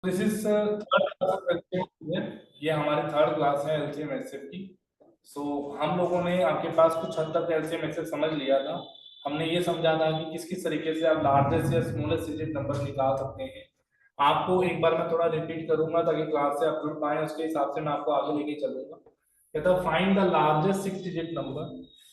This is third class. ये हमारे third class है एलसीएम एचसीएफ की। सो हम लोगों ने आपके पास कुछ हद तक एलसीएम एचसीएफ समझ लिया था। हमने ये समझा था कि किस किस तरीके से आप लार्जेस्ट या स्मॉलेस्ट डिजिट नंबर निकाल सकते हैं। आपको एक बार मैं थोड़ा रिपीट करूंगा ताकि क्लास से आप जुड़ पाए, उसके हिसाब से मैं आपको आगे लेके चलूंगा। कहता find the largest 6 digit number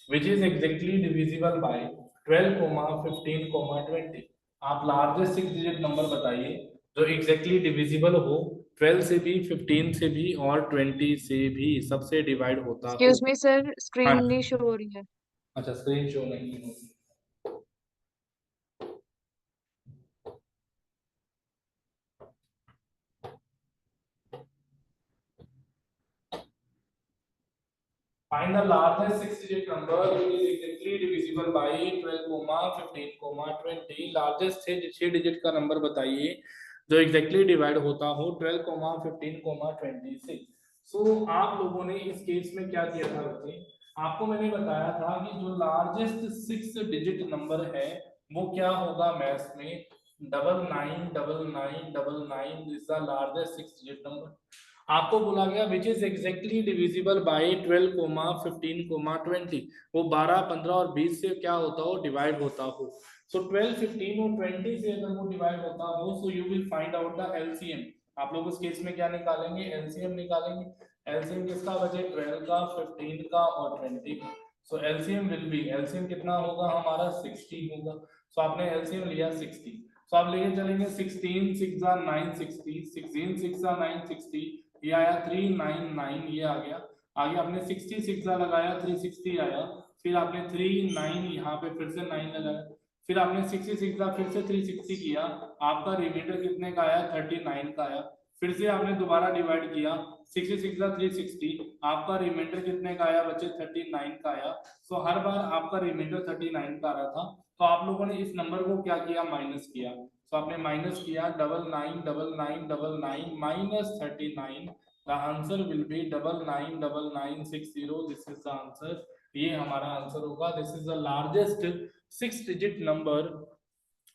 which is exactly divisible by 12, 15, 20। आप लार्जेस्ट 6 डिजिट नंबर बताइए जो एग्जैक्टली डिविजिबल हो 12 से भी, 15 से भी और 20 से भी, सबसे डिवाइड होता हो। एक्सक्यूज मी सर, हाँ, स्क्रीन नहीं शो हो रही है। अच्छा स्क्रीन शो नहीं हो। Find the largest 6-digit number which is exactly divisible by 12, 15, 20। Largest 6 digit का नंबर बताइए जो एग्जैक्टली डिवाइड होता हो 12, 15, 20 से। सो आप लोगों ने इस केस में क्या किया था बच्चे, आपको मैंने बताया था कि जो लार्जेस्ट 6 डिजिट नंबर है वो क्या होगा मैथ्स में, 999999 is the largest 6 digit number. आपको बोला गया which is exactly divisible by 12, 15, 20। वो 12, 15 और 20 से क्या होता हो, डिवाइड होता हो। सो 12, 15 और 20 से अगर वो डिवाइड होता हो so you will find out the LCM. आप लोग इस केस में क्या निकालेंगे, एलसीएम निकालेंगे। एलसीएम किसका बचे, 12 का, 15 का और 20 का। सो एलसीएम विल बी, एलसीएम कितना होगा हमारा, 60 होगा। सो आपने एलसीएम लिया 60। सो आप लेके चलेंगे 16 6 960, 16 6 960, ये आया 399, ये आ गया। आगे आपने 66 लगाया 360 आया। फिर आपने 39 यहाँ पे फिर से 9 लगाया। फिर आपने 66 का फिर से 360 किया, आपका रिमाइंडर कितने का आया, 39 का आया। फिर से आपने दोबारा डिवाइड किया, 66 का 360, आपका रिमाइंडर कितने का आया बच्चे, 39 का आया। सो हर बार आपका रिमाइंडर 39 का आ रहा था। तो आप लोगों ने इस नंबर को क्या किया, माइनस किया। तो आपने माइनस किया 999999 minus 39। The answer will B 999960। This is the answer, ये हमारा आंसर होगा। This is the largest 6 digit number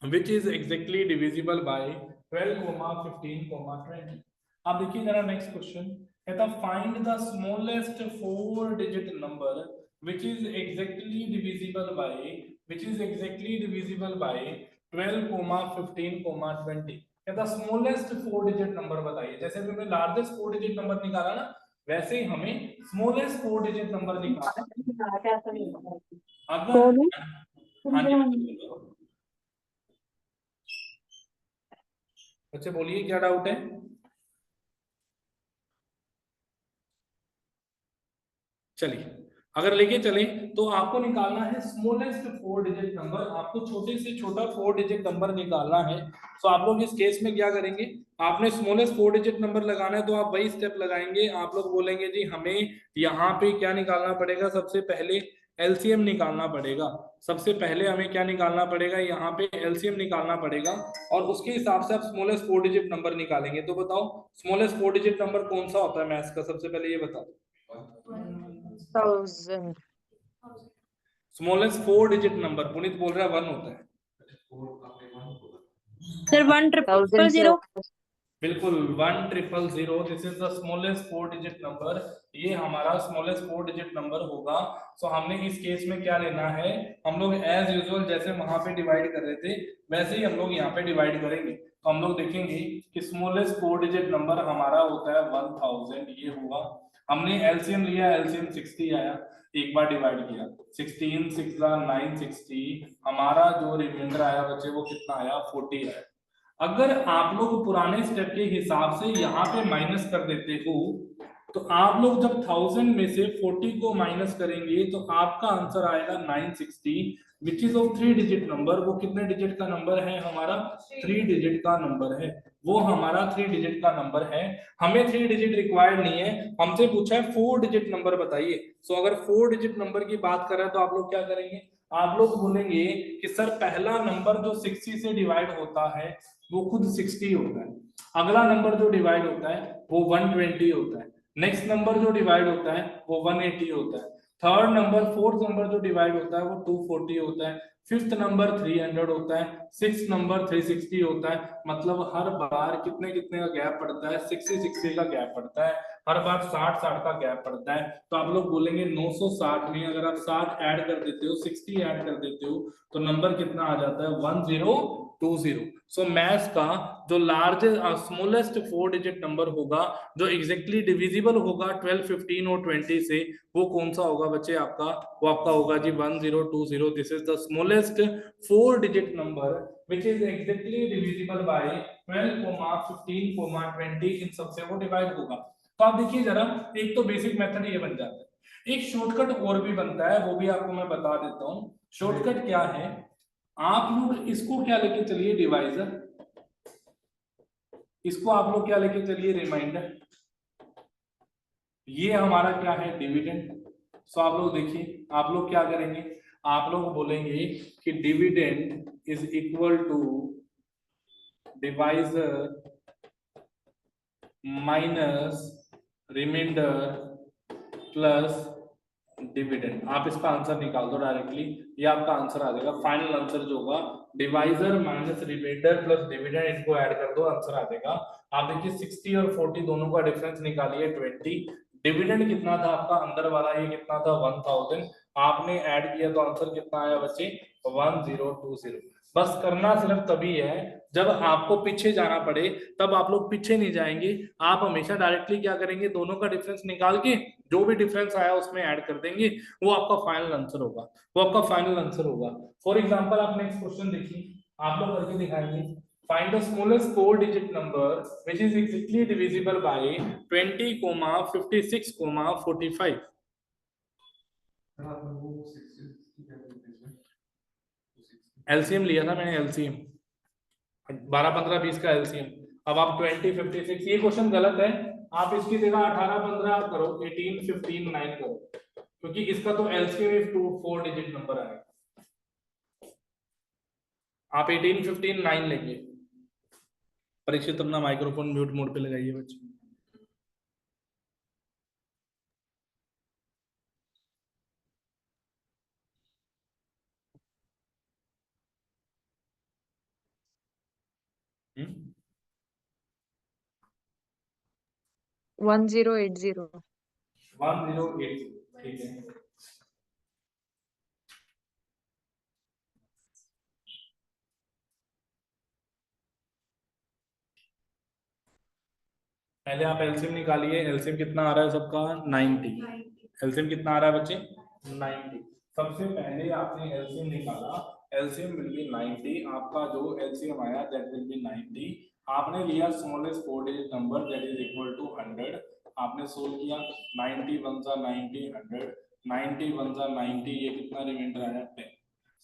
which is exactly divisible by 12, 15, 20। अब देखिए जरा नेक्स्ट क्वेश्चन, कहता find the smallest 4 digit number which is exactly divisible by, which is exactly divisible by 12, 15, 20। कहता smallest 4 digit number बताइए। जैसे हमने largest 4 digit number निकाला ना, वैसे ही हमें स्मॉलेस्ट 4 डिजिट नंबर निकालना। अगर हाँ जी बच्चे बोलिए क्या डाउट है। चलिए अगर लेके चले तो आपको निकालना है स्मॉलेस्ट 4 डिजिट नंबर। आपको छोटे से छोटा 4 डिजिट नंबर निकालना है। तो आप लोग इस केस में क्या करेंगे, आपने स्मॉलेस्ट 4 डिजिट नंबर लगाना है तो आप वही स्टेप लगाएंगे। आप लोग बोलेंगे जी हमें यहाँ पे क्या निकालना पड़ेगा, सबसे पहले एलसीएम निकालना पड़ेगा। सबसे पहले हमें क्या निकालना पड़ेगा, यहाँ पे एलसीएम निकालना पड़ेगा और उसके हिसाब से आप स्मॉलेस्ट 4 डिजिट नंबर निकालेंगे। तो बताओ स्मॉलेस्ट 4 डिजिट नंबर कौन सा होता है मैथ्स का, सबसे पहले ये बताओ। 1000। स्मॉलेस्ट 4 डिजिट नंबर पुनीत बोल रहा है 1 होता है। सर 1000। बिल्कुल 1000। This is the smallest 4 digit number. ये हमारा स्मॉलेस्ट 4 डिजिट नंबर होगा। सो हमने इस केस में क्या लेना है, हम लोग एज यूजुअल जैसे वहां पे डिवाइड कर रहे थे वैसे ही हम लोग यहाँ पे डिवाइड करेंगे। तो हम लोग देखेंगे कि स्मॉलेस्ट 4 डिजिट नंबर हमारा होता है 1000, ये होगा। हमने एलसीएम लिया, एलसीएम 60 आया, एक बार डिवाइड किया 16 6 960, हमारा जो रिमाइंडर आया बच्चे वो कितना आया, 40 आया। अगर आप लोग पुराने स्टेप के हिसाब से यहाँ पे माइनस कर देते हो तो आप लोग जब 1000 में से 40 को माइनस करेंगे तो आपका आंसर आएगा 960 which is of 3 digit number. वो कितने डिजिट का नंबर है हमारा, 3 डिजिट का नंबर है। वो हमारा 3 डिजिट का नंबर है। हमें 3 डिजिट रिक्वायर्ड नहीं है, हमसे पूछा है 4 डिजिट नंबर बताइए। सो अगर 4 डिजिट नंबर की बात करें तो आप लोग क्या करेंगे, आप लोग बोलेंगे कि सर पहला नंबर जो 60 से डिवाइड होता है वो खुद 60 होता है। अगला नंबर जो डिवाइड होता है वो 120 होता है। नेक्स्ट नंबर जो डिवाइड होता है वो 180 होता है। थर्ड नंबर, फोर्थ नंबर जो डिवाइड होता है वो 240 होता है, फिफ्थ नंबर 300 होता है, सिक्स नंबर 360 होता है। मतलब हर बार कितने कितने का गैप पड़ता है, 60 का गैप पड़ता है, हर बार 60 का गैप पड़ता है। तो आप लोग बोलेंगे 960 में अगर आप 60 ऐड कर देते हो, 60 ऐड कर देते हो, तो नंबर कितना आ जाता है, 1020। सो मैथ्स का जो लार्जेस्ट स्मॉलेस्ट 4 डिजिट नंबर होगा, जो एग्जैक्टली डिविजिबल होगा 12, 15 और 20 से, वो कौन सा होगा बच्चे आपका, वो आपका होगा जी 1020। This is the smallest 4 digit number which is exactly divisible by 12, 15, 20, इन सबसे वो डिवाइड होगा। तो आप देखिए जरा, एक तो बेसिक मेथड ये बन जाता है, एक शॉर्टकट और भी बनता है, वो भी आपको मैं बता देता हूं। शॉर्टकट क्या है, आप लोग इसको क्या लेके चलिए, डिवाइजर, इसको आप लोग क्या लेके चलिए, रिमाइंडर, ये हमारा क्या है, डिविडेंड। सो आप लोग देखिए, आप लोग क्या करेंगे, आप लोग बोलेंगे कि dividend is equal to divisor minus remainder plus dividend. आप इसका आंसर निकाल दो डायरेक्टली, ये आपका आंसर आ जाएगा। फाइनल आंसर जो होगा divisor minus remainder plus dividend, इनको ऐड कर दो, आंसर आ जाएगा। आप देखिए 60 और 40 दोनों का डिफरेंस निकालिए 20। डिविडेंड कितना था आपका अंदर वाला, ये कितना था 1000, आपने ऐड किया तो आंसर कितना आया बच्चे, 1020। बस करना सिर्फ तभी है जब आपको पीछे जाना पड़े, तब आप लोग पीछे नहीं जाएंगे, आप हमेशा डायरेक्टली क्या करेंगे, दोनों का डिफरेंस निकाल के जो भी डिफरेंस आया उसमें ऐड कर देंगे, वो आपका फाइनल आंसर होगा, वो आपका फाइनल आंसर होगा। फॉर एग्जांपल आप नेक्स्ट क्वेश्चन देखिए, आप लोग करके दिखाएंगे, find the smallest 4 digit number which is exactly divisible by 20, 56, 45। LCM लिया था मैंने, एलसीएम 12, 15, 20 का एलसीएम। अब आप 20, 56, ये क्वेश्चन गलत है, आप इसकी जगह 18, 15 करो, 18, 15, 9 करो, क्योंकि इसका तो एलसीएम 4 डिजिट नंबर आएगा। आप 18, 15, 9 लेंगे। परीक्षित अपना माइक्रोफोन म्यूट मोड पे लगाइए बच्चे। हम्म 1080 1080, ठीक है। पहले आप एलसीएम निकालिए, एलसीएम कितना आ रहा है सबका, 90। एलसीएम कितना आ रहा है बच्चे, 90। सबसे पहले आपने एलसीएम निकाला, एलसीएम विल बी 90, आपका जो एलसीएम आया दैट विल बी 90। आपने लिया smallest 4 digit number that is equal to 100, आपने सोल्व किया, 90 1 जा 90, 100, 90 1 जा 90, ये कितना रिमाइंडर आया, 10।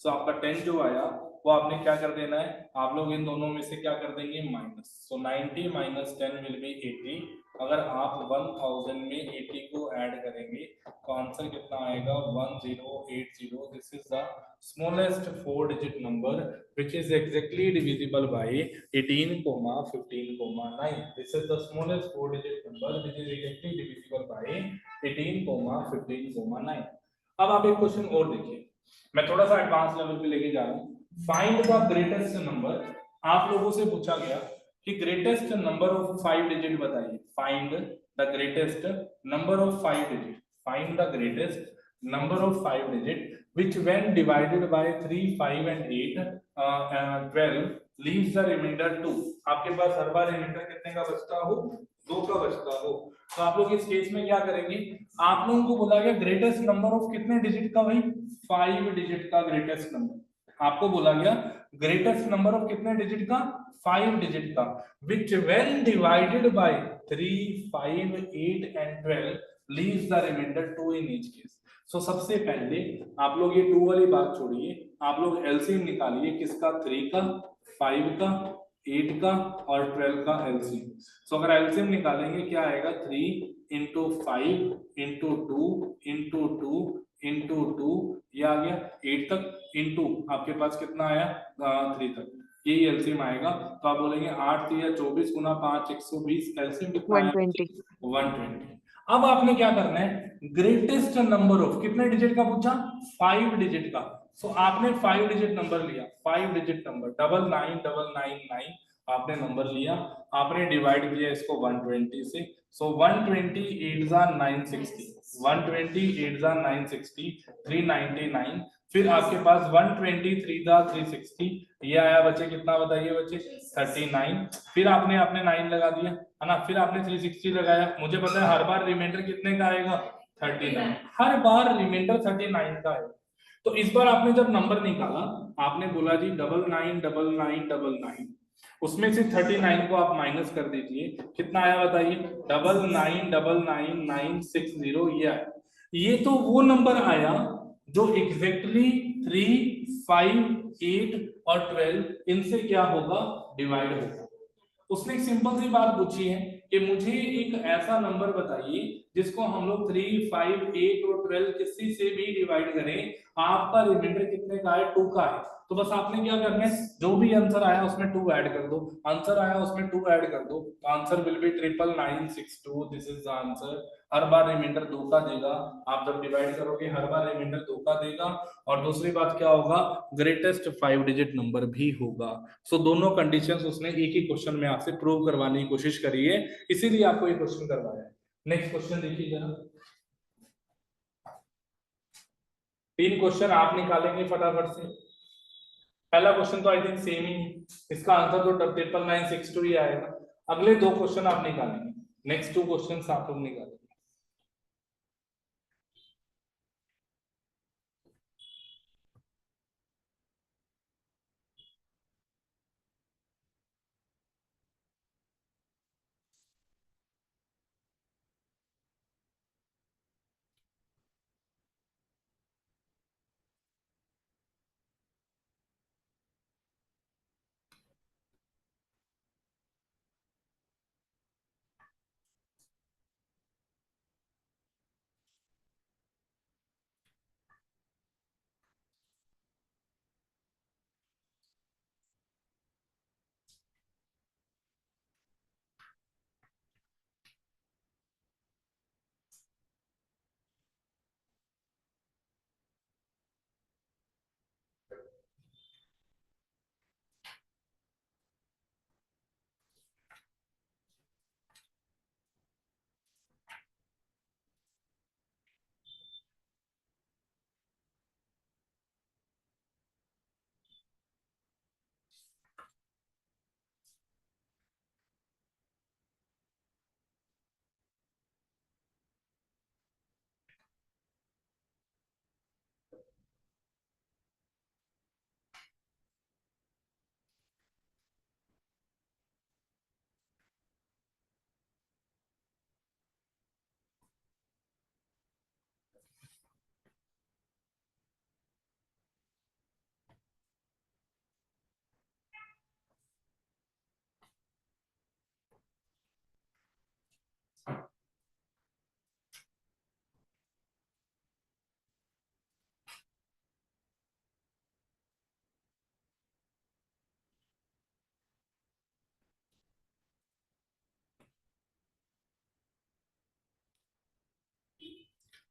सो आपका 10 जो आया वो आपने क्या कर देना है, आप लोग इन दोनों में से क्या कर देंगे, minus. So 90 minus 10 will be 80। अगर आप 1000 में 80 को ऐड करेंगे तो आंसर कितना आएगा, 1080। This is the smallest 4 digit number which is exactly divisible by 18, 15, 9। this is the smallest 4 digit number which is exactly divisible by 18, 15, 9। अब आप एक क्वेश्चन और देखिए, मैं थोड़ा सा एडवांस लेवल पे लेके जा रहा हूँ। फाइंड द ग्रेटेस्ट नंबर, आप लोगों से पूछा गया कि ग्रेटेस्ट नंबर ऑफ 5 डिजिट बताइए। Find the greatest number of 5 digit, find the greatest number of 5 digit which when divided by 3, 5 and 8, 12 leaves the remainder 2। आपके पास हर बार रिमाइंडर कितने का बचता हो, 2 का बचता हो। तो आप लोग इस केस में क्या करेंगे, आप लोगों को बोला गया ग्रेटेस्ट नंबर ऑफ कितने डिजिट का, भाई 5 डिजिट का ग्रेटेस्ट नंबर। आपको बोला गया ग्रेटेस्ट नंबर ऑफ कितने डिजिट का, 5 डिजिट का, which when divided by 3, 5, 8 and 12 leaves the remainder 2 in each case। सो सबसे पहले आप लोग ये 2 वाली बात छोड़िए, आप लोग एलसीएम निकालिए, किसका, 3 का, 5 का, 8 का और 12 का एलसीएम। सो अगर एलसीएम निकालेंगे क्या आएगा, 3 इंटू 5 इंटू 2 इंटू 2 इंटू 2, ये आ गया 8 तक, इंटू आपके पास कितना आया, 3 तक, यही एलसीएम आएगा। तो आप बोलेंगे 8 3 24 गुना 5 120, एलसीएम कितना आया, 120 120। अब आपने क्या करना है, ग्रेटेस्ट नंबर ऑफ, कितने डिजिट का पूछा, 5 डिजिट का। सो आपने 5 डिजिट नंबर लिया, 5 डिजिट नंबर 99999 आपने नंबर लिया, आपने डिवाइड किया इसको 120 से। सो 120 8 जा 960, 120 8 जा 960, 399। फिर आपके पास 123 जा 360, ये आया बच्चे कितना, बताइए बच्चे 39। फिर आपने अपने 9 लगा दिया है ना, फिर आपने 360 लगाया। मुझे पता है हर बार रिमाइंडर कितने का आएगा, 39, हर बार रिमाइंडर 39 का आएगा। तो इस बार आपने जब नंबर निकाला, आपने बोला जी 999999, उसमें से 39 को आप माइनस कर दीजिए, कितना आया बताइए, 99999960, ये आया। ये तो वो नंबर आया जो एग्जैक्टली 3, 5, 8 और 12 इनसे क्या होगा, डिवाइड होगा। उसने एक सिंपल सी बात पूछी है कि मुझे एक ऐसा नंबर बताइए जिसको हम लोग 3, 5, 8 और 12 किसी से भी डिवाइड करें, आपका रिमाइंडर कितने का है, 2 का है। तो बस आपने क्या करना है, जो भी आंसर आया उसमें 2 ऐड कर दो, आंसर आया उसमें 2 ऐड कर दो, answer will be 99962, this is the answer. हर बार रिमाइंडर 2 का देगा, आप जब डिवाइड करोगे हर बार रिमाइंडर 2 का देगा। और दूसरी बात क्या होगा, ग्रेटेस्ट 5 डिजिट नंबर भी होगा। सो दोनों कंडीशंस उसने एक ही क्वेश्चन में आपसे प्रूव करवाने की कोशिश करी है, इसीलिए आपको ये क्वेश्चन करवाया है। नेक्स्ट क्वेश्चन देखिए जरा, 3 क्वेश्चन आप निकालेंगे फटाफट से। पहला क्वेश्चन तो आई थिंक सेम ही है, इसका आंसर तो 99962 ही आएगा। अगले 2 क्वेश्चन आप निकालेंगे, नेक्स्ट 2 क्वेश्चन आप लोग निकालेंगे।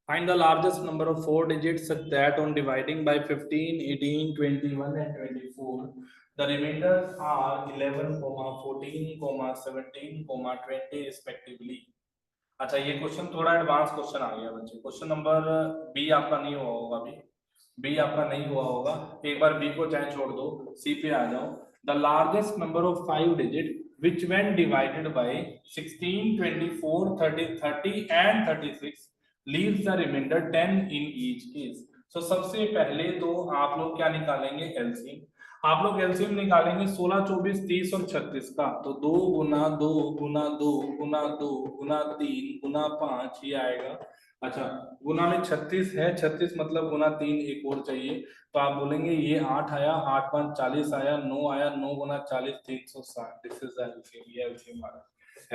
Find the largest number of 4 digits such that on dividing by 15, 18, 21 and 24, the remainders are 11, 14, 17, 20 respectively. अच्छा, ये क्वेश्चन थोड़ा एडवांस क्वेश्चन आ गया बच्चे। क्वेश्चन नंबर बी आपका नहीं हुआ होगा, बी आपका नहीं हुआ होगा। एक बार बी को चाहे छोड़ दो, सी पे आ जाओ। The largest number of 5 digit which when divided by 16, 24, 30, 30 and 36 leaves the remainder 10 in each case. So सबसे पहले तो आप लोग क्या निकालेंगे, एलसीएम। आप लोग एलसीएम निकालेंगे 16, 24, 30 और 36 का। तो 2 गुना 2 गुना 2 गुना 2 गुना 3 गुना 5 ये आएगा। अच्छा, गुना में 36 है, 36 मतलब गुना 3 एक और चाहिए, तो आप बोलेंगे ये 8 आया, 8 5 40 आया, 9 आया, 9 गुना 40 360। दिस इज एलसीएम, ये एलसीएम आ रहा है।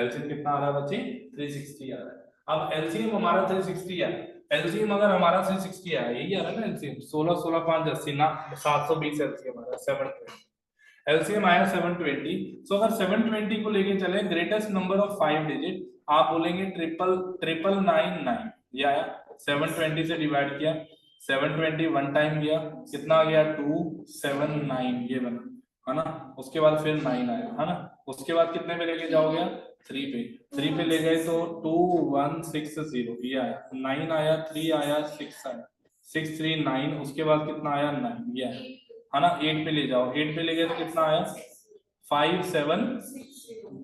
एलसीएम कितना आ रहा है बच्चे, 360 आ रहा है। अब एलसीएम हमारा 360 है, एलसीएम अगर हमारा 360 है, यही आ रहा है ना एलसीएम, 16 16 5 80 ना, 720 एलसीएम आ रहा है, 720। एलसीएम आया 720। सो अगर 720 को लेके चले ग्रेटेस्ट नंबर ऑफ 5 डिजिट, आप बोलेंगे ट्रिपल ट्रिपल 99, ये आया 720 से डिवाइड किया, 720 वन टाइम गया, कितना आ गया 279, ये बना है ना। उसके बाद फिर 9 आया है ना, उसके बाद कितने पे लेके जाओगे 3 पे, 3 पे ले गए तो 2160, ये आया 9 आया, 3 आया, 6 आया, 639, उसके बाद कितना आया 9, ये आया है ना। 8 पे ले जाओ, 8 पे ले गए तो कितना आया 57,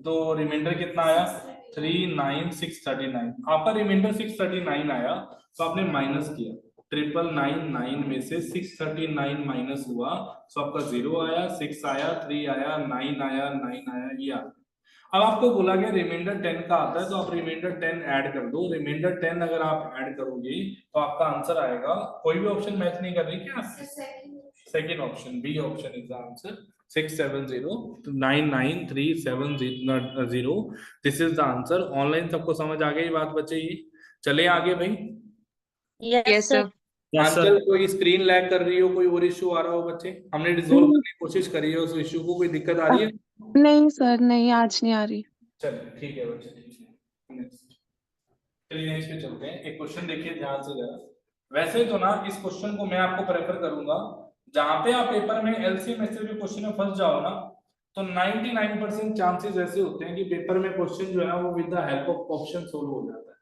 तो रिमाइंडर कितना आया 39639, आपका रिमाइंडर 639 आया, तो आपने माइनस किया, 999 में से 639 माइनस हुआ, तो आपका 0 आया, 6 आया, 3 आया, 9 आया, 9 आया, ये आ। अब आपको बोला गया रिमाइंडर 10 का आता है, तो आप रिमाइंडर 10 ऐड कर दो, रिमाइंडर 10 अगर आप ऐड करोगे तो आपका आंसर आएगा, कोई भी ऑप्शन मैच नहीं कर रही क्या, second option B option is the answer, 670993700, this is the answer. Online सबको समझ आ गई बात बचे ही, चले आगे भाई। Yes, sir. आंचल कोई स्क्रीन लैग कर रही हो, कोई और इश्यू आ रहा हो बच्चे, हमने रिजोल्व करने की कोशिश करी है उस इश्यू को, कोई दिक्कत आ रही है? नहीं सर, नहीं आज नहीं आ रही। चलिए ठीक है बच्चे, ठीक है नेक्स्ट, चलिए नेक्स्ट पे चलते हैं। एक क्वेश्चन देखिए ध्यान से जरा, वैसे तो ना इस क्वेश्चन को मैं आपको प्रेफर करूंगा, जहां पे आप पेपर में एलसीएम एचसीएम क्वेश्चन में फंस जाओ ना, तो 99% चांसेस ऐसे होते हैं कि पेपर में क्वेश्चन जो है ना वो with the help of option solve हो जाता है।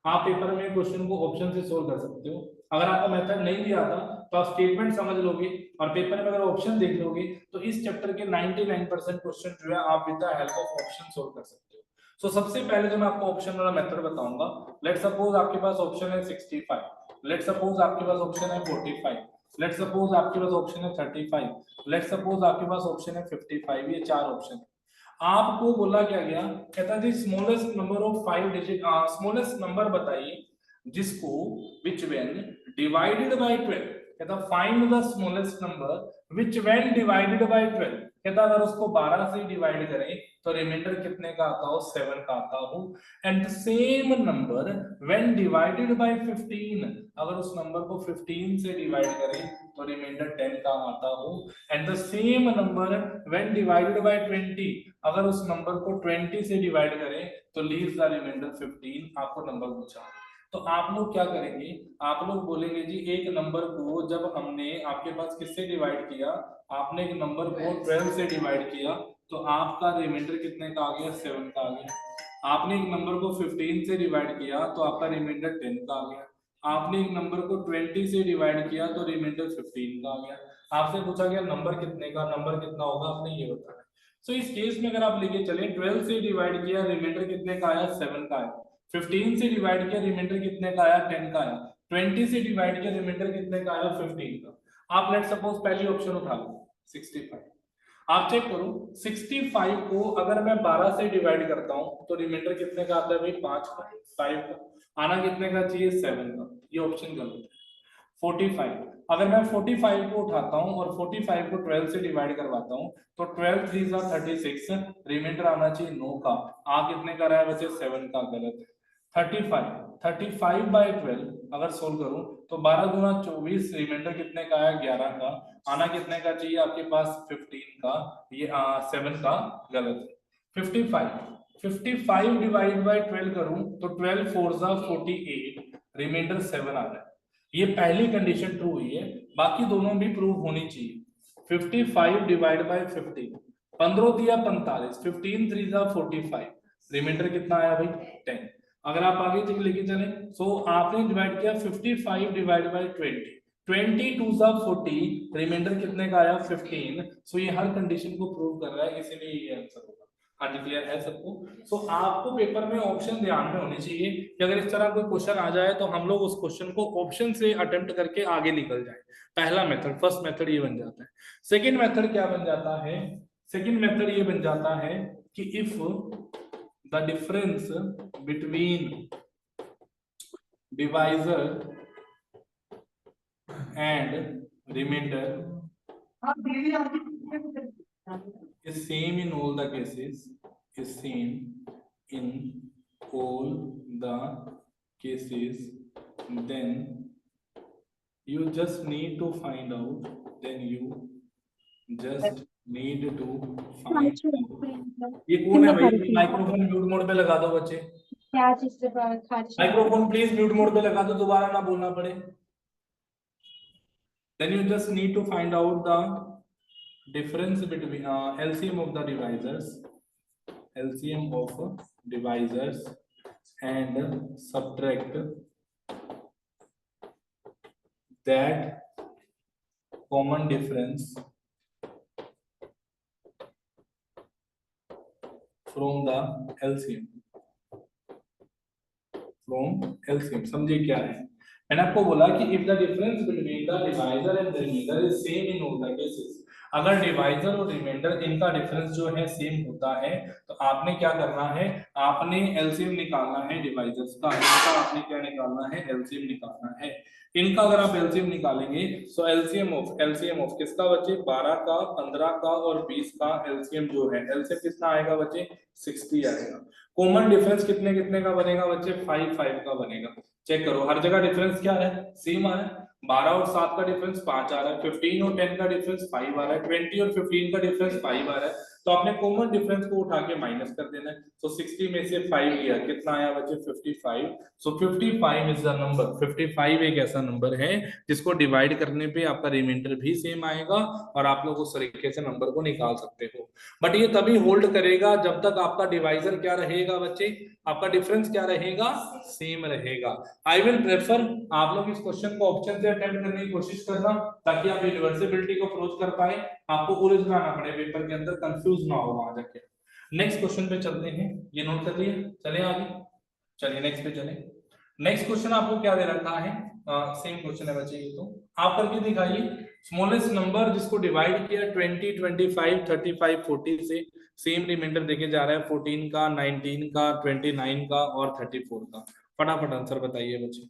आप पेपर में क्वेश्चन को ऑप्शन से सोल्व कर सकते हो, अगर आपको मेथड नहीं भी आता तो आप स्टेटमेंट समझ लोगे और पेपर में अगर ऑप्शन देख लोगे तो इस चैप्टर के 99% क्वेश्चन जो है आप with the help of option solve कर सकते हो। सो सबसे पहले जो मैं आपको ऑप्शन वाला मेथड बताऊंगा, लेट सपोज आपके पास ऑप्शन है 65, लेट सपोज आपके पास ऑप्शन है 45, लेट सपोज आपके पास ऑप्शन है 35, लेट सपोज आपके पास ऑप्शन है 55, ये चार ऑप्शन है। आपको बोला क्या गया, कहता है smallest number of 5 digit, smallest number बताइए जिसको विच व्हेन डिवाइडेड बाय 12, कहता find the smallest number which when divided bye 12, कहता अगर उसको 12 से डिवाइड करें तो रिमाइंडर कितने का आता हो 7 का आता हो, and same number when divided bye 15, अगर उस नंबर को 15 से डिवाइड करें तो रिमाइंडर 10 का आता हो, and the same number when divided bye 20, अगर उस नंबर को 20 से डिवाइड करें तो लीव्स द रिमाइंडर 15, आपको नंबर पूछा। तो आप लोग क्या करेंगे, आप लोग बोलेंगे जी एक नंबर को जब हमने आपके पास किससे डिवाइड किया, आपने एक नंबर को 12 से डिवाइड किया तो आपका रिमाइंडर कितने का आ गया 7 का आ गया। आपने एक नंबर को 15 से डिवाइड किया तो आपका रिमाइंडर 10 का आ गया। आपने एक नंबर को 20 से डिवाइड किया तो रिमाइंडर 15 का आ गया। आपसे पूछा गया नंबर कितने का, नंबर कितना होगा आपने ये बताना। सो इस केस में अगर आप लेके चले 12 से डिवाइड किया रिमाइंडर कितने का आया 7 का आया, 15 से डिवाइड किया रिमाइंडर कितने का आया 10 का आया, 20 से डिवाइड किया रिमाइंडर कितने का आया 15 का। आप लेट सपोज पहली ऑप्शन उठा लो 65, आप चेक करो 65 को अगर मैं 12 से डिवाइड करता हूं तो रिमाइंडर कितने का आता है भाई 5 का, 5 का आना कितने का चाहिए 7 का, ये ऑप्शन गलत है। 45 अगर मैं 45 को उठाता हूं और 45 को 12 से डिवाइड करवाता हूं तो 12 3 जा 36, रिमाइंडर आना चाहिए 9 का, आ कितने का रहा है वैसे 7 का, गलत है। 35 बाय 12 अगर सोल्व करूं तो 12 गुना 24, रिमाइंडर कितने का आया 11 का, आना कितने का चाहिए आपके पास 15 का, ये 7 का, गलत है। 55 डिवाइड बाय 12 करूं तो 12 4 जा 48, रिमाइंडर 7 आ रहा है। ये पहली कंडीशन ट्रू हुई है, बाकी दोनों भी प्रूव होनी चाहिए। 55 डिवाइड बाय 15, 15 दिया 45, 15 3 जा 45, रिमाइंडर कितना आया भाई 10। अगर आप आगे तक लेके चले सो आपने डिवाइड किया 55 डिवाइड बाय 20, 20 2 जा 40, रिमाइंडर कितने का आया 15। सो ये हर कंडीशन को प्रूव कर रहा है, इसीलिए ये आंसर होगा। हाँ जी क्लियर है सबको? सो आपको पेपर में ऑप्शन ध्यान में होने चाहिए कि अगर इस तरह कोई क्वेश्चन आ जाए तो हम लोग उस क्वेश्चन को ऑप्शन से अटेम्प्ट करके आगे निकल जाए। पहला मेथड, फर्स्ट मेथड ये बन जाता है। सेकंड मेथड क्या बन जाता है, सेकंड मेथड ये बन जाता है कि if the difference between divisor and remainder is same in all the cases, is same in all the cases, then you just need to find out, then you just need to find. ये कौन है भाई? Microphone mute mode पे लगा दो बच्चे। क्या चीज से खारिश? माइक्रोफोन प्लीज म्यूट मोड पे लगा दो, दोबारा ना बोलना पड़े। Then you just need to find out the difference between LCM of the divisors, LCM of divisors, and subtract that common difference from the LCM. From LCM समझिए क्या है? मैंने आपको बोला कि if the difference between the divisor and the remainder is same in all the cases, अगर divisor और reminder इनका डिफरेंस जो है सेम होता है तो आपने क्या करना है, आपने एलसीएम निकालना है डिवाइजर्स का, इनका आपने क्या निकालना है, एलसीएम निकालना है। इनका अगर आप एलसीएम निकालेंगे तो एलसीएम ऑफ किसका बच्चे, 12 का, 15 का और 20 का एलसीएम जो है, एलसीएम कितना आएगा बच्चे, 60 आएगा। कॉमन डिफरेंस कितने कितने का बनेगा बच्चे, 5 5 का बनेगा। चेक करो हर जगह डिफरेंस क्या है, सेम आ रहा है। 12 और 7 का डिफरेंस 5 आ रहा है, 15 और 10 का डिफरेंस 5 आ रहा है, 20 और 15 का डिफरेंस 5 आ रहा है। तो आपने कॉमन डिफरेंस को उठा के माइनस कर देना है। तो 60 में से 5 लिया, कितना आया बच्चे, 55। सो 55 इज द नंबर। 55 एक ऐसा नंबर है जिसको डिवाइड करने पे आपका रिमाइंडर भी सेम आएगा और आप लोग उस तरीके से नंबर को निकाल सकते हो। बट ये तभी होल्ड करेगा जब तक आपका डिवाइजर क्या रहेगा बच्चे, आपका डिफरेंस क्या रहेगा, सेम रहेगा। आई विल प्रेफर आप लोग इस क्वेश्चन को ऑप्शन से अटेम्प्ट करने की कोशिश करना ताकि आप यूनिवर्सिबिलिटी को अप्रोच कर पाए, आपको उलझना ना पड़े पेपर के अंदर, कंफ्यूज ना हो वहां जाके। नेक्स्ट क्वेश्चन पे चलते हैं, ये नोट कर लिया, चले आगे, चलिए नेक्स्ट पे चले। नेक्स्ट क्वेश्चन आपको क्या दे रखा है, सेम क्वेश्चन है बच्चे, ये तो आप करके दिखाइए। स्मॉलेस्ट नंबर जिसको डिवाइड किया 20, 25, 35, 40 से, सेम रिमाइंडर देके जा रहा है 14 का, 19 का, 29 का और 34 का। फटाफट आंसर बताइए बच्चे।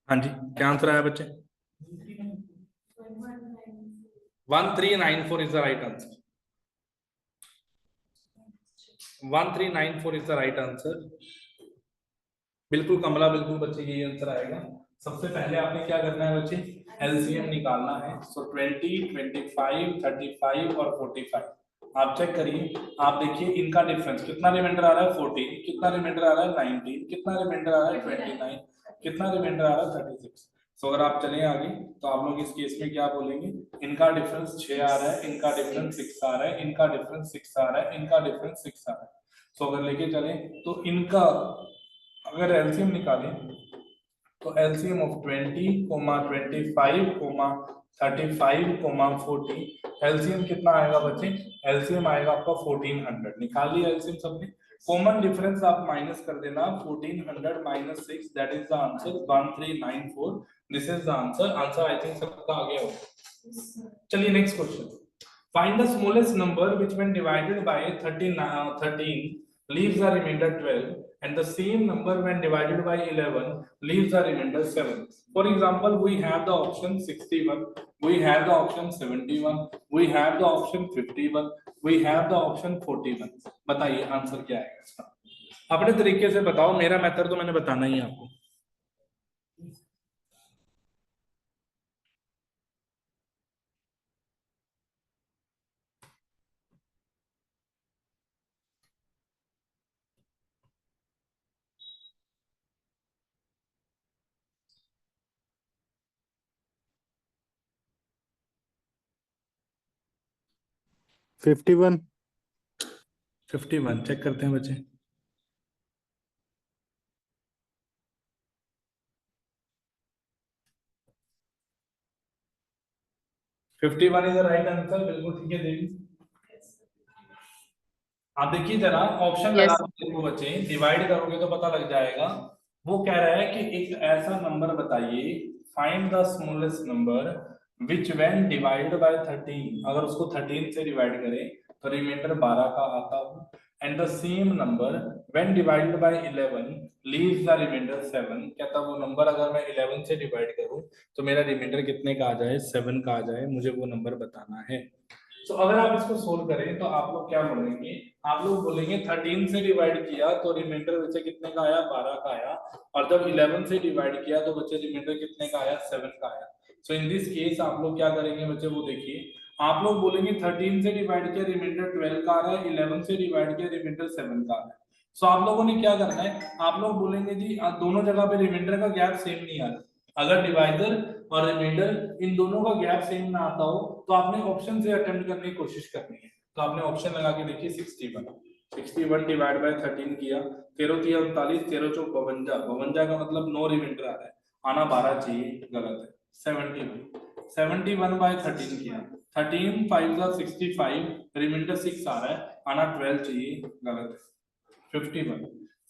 हाँ जी, क्या आंसर आया बच्चे, 1394 is the right answer. 1394 is the right answer. बिल्कुल कमला, बिल्कुल बच्चे यही आंसर आएगा। सबसे पहले आपने क्या करना है बच्चे, एलसीएम निकालना है। सो 20, 25, 35 और 45 आप चेक करिए, आप देखिए इनका डिफरेंस कितना रिमाइंडर आ रहा है, 14, कितना रिमाइंडर आ रहा है 19, कितना रिमाइंडर आ रहा है 29, कितना रिमाइंडर आ रहा है 36। सो अगर आप चले आगे तो आप लोग इस केस में क्या बोलेंगे, इनका डिफरेंस 6 आ रहा है, इनका डिफरेंस 6 आ रहा है, इनका डिफरेंस 6 आ रहा है, इनका डिफरेंस 6 आ रहा है। सो अगर लेके चले तो इनका अगर एलसीएम निकालें तो एलसीएम ऑफ 20, 25, 35, 40, एलसीएम कितना आएगा बच्चे, एलसीएम आएगा आपका 1400। निकाल लिया एलसीएम सबने, कॉमन डिफरेंस आप माइनस कर देना, 1400 minus 6, that is the answer 1394। This is the answer. Answer I think सबका आ गया होगा। चलिए next question, find the smallest number which when divided bye 13 leaves the remainder 12, and the same number when divided by 11 leaves the remainder 7. For example, we have the option 61, we have the option 71, we have the option 51, we have the option 41. बताइए answer क्या आएगा इसका, अपने तरीके से बताओ, मेरा method तो मैंने बताना ही है आपको। फिफ्टी वन 51 चेक करते हैं बच्चे। 51 इज द राइट आंसर, बिल्कुल ठीक है देवी। आप देखिए जरा ऑप्शन Yes. लगा के देखो बच्चे, डिवाइड करोगे तो पता लग जाएगा। वो कह रहा है कि एक ऐसा नंबर बताइए, find the smallest number which when divided bye 13, अगर उसको 13 से डिवाइड करें तो रिमाइंडर 12 का आता हो, and the same number when divided by 11 leaves the remainder 7। कहता वो नंबर अगर मैं 11 से डिवाइड करूं तो मेरा रिमाइंडर कितने का आ जाए, 7 का आ जाए, मुझे वो नंबर बताना है। तो अगर आप इसको सोल्व करें तो आप लोग क्या बोलेंगे, आप लोग बोलेंगे 13 से डिवाइड किया तो रिमाइंडर बच्चे कितने का आया, 12 का आया, और जब 11 से डिवाइड किया तो बच्चे रिमाइंडर कितने का आया, 7 का आया। सो इन दिस केस आप लोग क्या करेंगे बच्चे, वो देखिए, आप लोग बोलेंगे 13 से डिवाइड किया रिमाइंडर 12 का आ रहा है, 11 से डिवाइड किया रिमाइंडर 7 का आ रहा है। सो आप लोगों ने क्या करना है, आप लोग बोलेंगे जी दोनों जगह पे रिमाइंडर का गैप सेम नहीं आ रहा। अगर डिवाइडर और रिमाइंडर इन दोनों का गैप सेम ना आता हो तो आपने ऑप्शन से अटेम्प्ट करने की कोशिश करनी है। तो आपने ऑप्शन लगा के देखिए 61 डिवाइड बाय 13 किया, 13 3 39, 13 चौक 52, 52 का मतलब नो रिमाइंडर आ रहा है, आना 12 चाहिए, गलत है। 71 बाय 13 किया, 13 5 जा 65, रिमाइंडर 6 आ रहा है, आना 12 चाहिए, गलत है।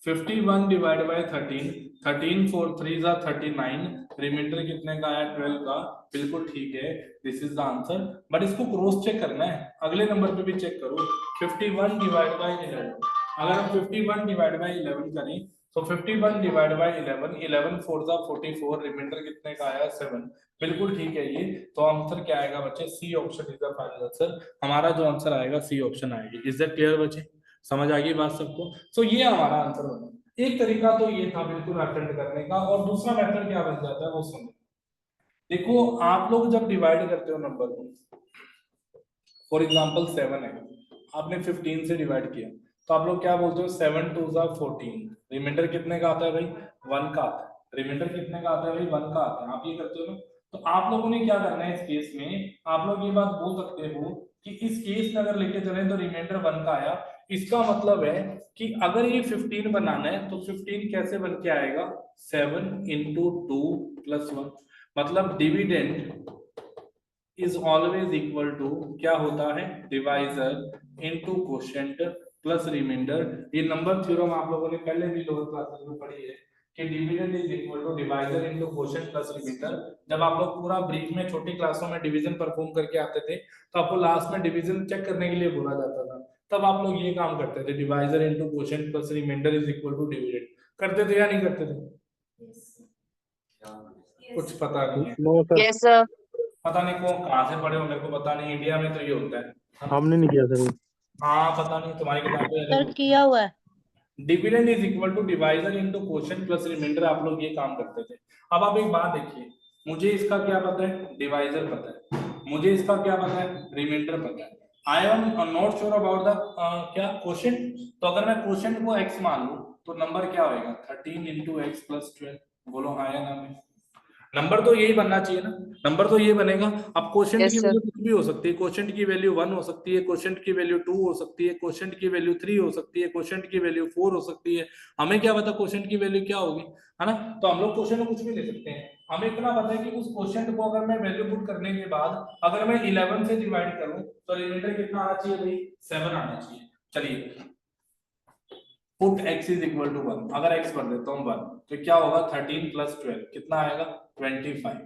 51 डिवाइड बाय 13, 13 4 3 जा 39, रिमाइंडर कितने का आया, 12 का, बिल्कुल ठीक है, this is the answer. But इसको क्रॉस चेक करना है, अगले नंबर पे भी चेक करो। 51 डिवाइड बाय 11, अगर हम 51 डिवाइड बाय 11 करें तो 51 डिवाइड बाय 11, 11 4 जा 44, रिमाइंडर कितने का आया, 7, बिल्कुल ठीक है ये। तो आंसर क्या आएगा बच्चे, C option is the final answer, हमारा जो आंसर आएगा सी ऑप्शन आएगी। इज दैट क्लियर बच्चे, समझ आ गई बात सबको? सो ये हमारा आंसर बना। एक तरीका तो ये था बिल्कुल अटेम्प्ट करने का, और दूसरा मेथड क्या बन जाता है वो सुनो। देखो आप लोग जब डिवाइड करते हो नंबर को, फॉर एग्जांपल 7 है, आपने 15 से डिवाइड किया तो आप लोग क्या बोलते हो, 7 2 जा 14, रिमाइंडर कितने का आता है भाई, 1 का आता है। रिमाइंडर कितने का आता है भाई, 1 का आता है। आप ये करते हो ना, तो आप लोगों ने क्या करना है इस केस में, आप लोग ये बात बोल सकते हो कि इस केस में अगर लेके चले तो रिमाइंडर 1 का आया, इसका मतलब है कि अगर ये 15 बनाना है तो 15 कैसे बन के आएगा, 7 इंटू 2 प्लस 1, मतलब dividend is always equal to क्या होता है, divisor into quotient plus remainder. ये नंबर थ्योरम आप लोगों ने पहले भी लोअर क्लासेस में पढ़ी है कि dividend is equal to divisor into quotient plus remainder. जब आप लोग पूरा ब्रीफ में छोटी क्लासों में डिवीजन परफॉर्म करके आते थे तो आपको लास्ट में डिवीजन चेक करने के लिए बोला जाता था, तब आप लोग ये काम करते थे, divisor into quotient plus remainder is equal to dividend. करते थे या नहीं करते थे? कुछ पता नहीं है, नो सर, Yes, sir. पता नहीं कौन कहाँ से पढ़े हो, मेरे को पता नहीं, इंडिया में तो ये होता है। हमने नहीं किया सर। हाँ पता नहीं, तुम्हारी किताब में सर किया हुआ है। Dividend is equal to divisor into quotient plus remainder, आप लोग ये काम करते थे। अब आप एक बात देखिए, मुझे इसका क्या पता है, डिवाइजर पता है, मुझे इसका क्या पता है, रिमाइंडर पता है। I am not sure about the क्या क्वोशिएंट। तो अगर मैं क्वोशिएंट को x मान लूं तो नंबर क्या होएगा, 13 इंटू एक्स प्लस 12। बोलो हाँ या ना? नंबर तो यही बनना चाहिए ना, नंबर तो ये बनेगा। अब क्वोशिएंट Yes, की sir. वैल्यू कुछ भी हो सकती है, क्वोशिएंट की वैल्यू 1 हो सकती है, क्वोशिएंट की वैल्यू 2 हो सकती है, क्वोशिएंट की वैल्यू 3 हो सकती है, क्वोशिएंट की वैल्यू 4 हो सकती है। हमें क्या पता क्वोशिएंट की वैल्यू क्या होगी, है ना? तो हम लोग क्वोशिएंट कुछ भी ले सकते हैं। हमें इतना पता है कि उस क्वोशिएंट को अगर मैं वैल्यू पुट करने के बाद अगर मैं 11 से डिवाइड करूं तो रिमाइंडर कितना आना चाहिए भाई, 7 आना चाहिए। चलिए put x is equal to 1, अगर x भर देता हूँ 1 तो क्या होगा, 13 प्लस 12 कितना आएगा, 25।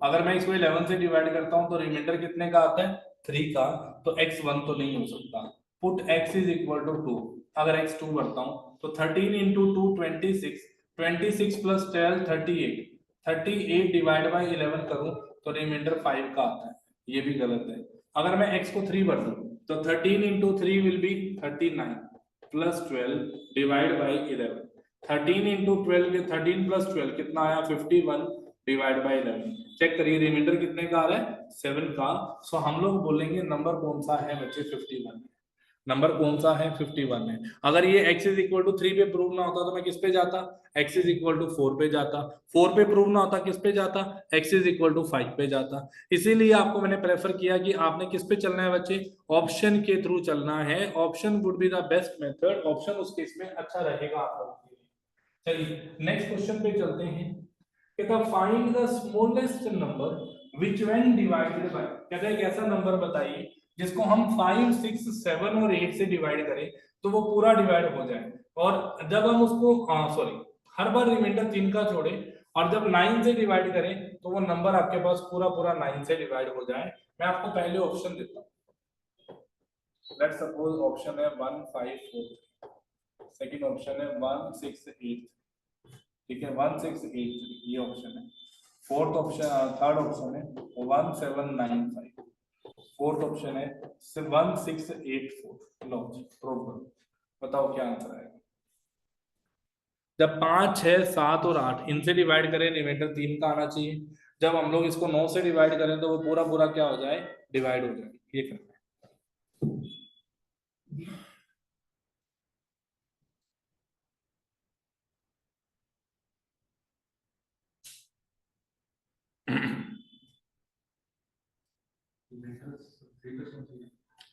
अगर मैं इसको 11 से डिवाइड करता हूँ तो रिमाइंडर कितने का आता है, 3 का, तो x 1 तो नहीं हो सकता। Put x is equal to 2, अगर x 2 भरता हूँ तो 13 इंटू 2 26, 26 प्लस 12 38, 38 डिवाइड बाई 11 करूँ तो रिमाइंडर 5 का आता है, ये भी गलत है। अगर मैं x को 3 भर दूं तो 13 into 3 will be 39 plus 12 divide by 11, 13 into 12 के 13 प्लस 12 कितना आया, 51 डिवाइड बाई 11। चेक करिए रिमाइंडर कितने का आ रहा है, 7 का। सो हम लोग बोलेंगे नंबर कौन सा है बच्चे, 51। नंबर कौन सा है, 51 है। अगर ये x इज इक्वल टू 3 पे प्रूव ना होता तो मैं किस पे जाता, x इज इक्वल टू 4 पे जाता, 4 पे प्रूव ना होता किस पे जाता, x इज इक्वल टू 5 पे जाता। इसीलिए आपको मैंने प्रेफर किया कि आपने किस पे चलना है बच्चे, ऑप्शन के थ्रू चलना है। Option would be the best method, option उस केस में अच्छा रहेगा आप लोगों के लिए। चलिए नेक्स्ट क्वेश्चन पे चलते हैं। कहता find the smallest number which when divided bye, कहता है एक ऐसा नंबर बताइए जिसको हम 5, 6, 7 और 8 से डिवाइड करें तो वो पूरा डिवाइड हो जाए, और जब हम उसको सॉरी हर बार रिमाइंडर 3 का छोड़े और जब 9 से डिवाइड करें तो वो नंबर आपके पास पूरा पूरा 9 से डिवाइड हो जाए। मैं आपको पहले ऑप्शन देता हूँ। लेट्स सपोज ऑप्शन है 1, 5, 4, सेकंड ऑप्शन है 1, 6, 8, ठीक है 1, 6, 8, ये ऑप्शन है। फोर्थ ऑप्शन थर्ड ऑप्शन है 1, 7, 9, 5, फोर्थ ऑप्शन है 1, 6, 8, 4। लो प्रूव करो, बताओ क्या आंसर आएगा। जब 5, 6, 7 और 8 इनसे डिवाइड करें रिमाइंडर 3 का आना चाहिए, जब हम लोग इसको 9 से डिवाइड करें तो वो पूरा पूरा क्या हो जाए, डिवाइड हो जाए। ये करना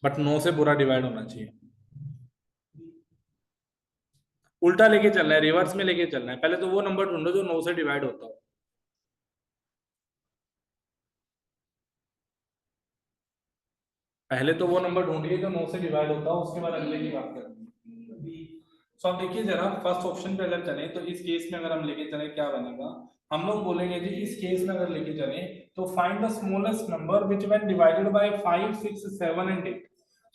बट 9 से पूरा डिवाइड होना चाहिए। उल्टा लेके चलना है, रिवर्स में लेके चलना है। पहले तो वो नंबर ढूंढो जो 9 से डिवाइड होता हो। पहले तो वो नंबर ढूंढिए जो 9 से डिवाइड होता हो, उसके बाद अगले की बात करेंगे। सो अब देखिए जरा फर्स्ट ऑप्शन पे अगर चले तो इस केस में अगर हम लेके चले क्या बनेगा, हम लोग बोलेंगे जी इस केस में अगर लेके चले तो find the smallest number which when divided by 5, 6, 7 and 8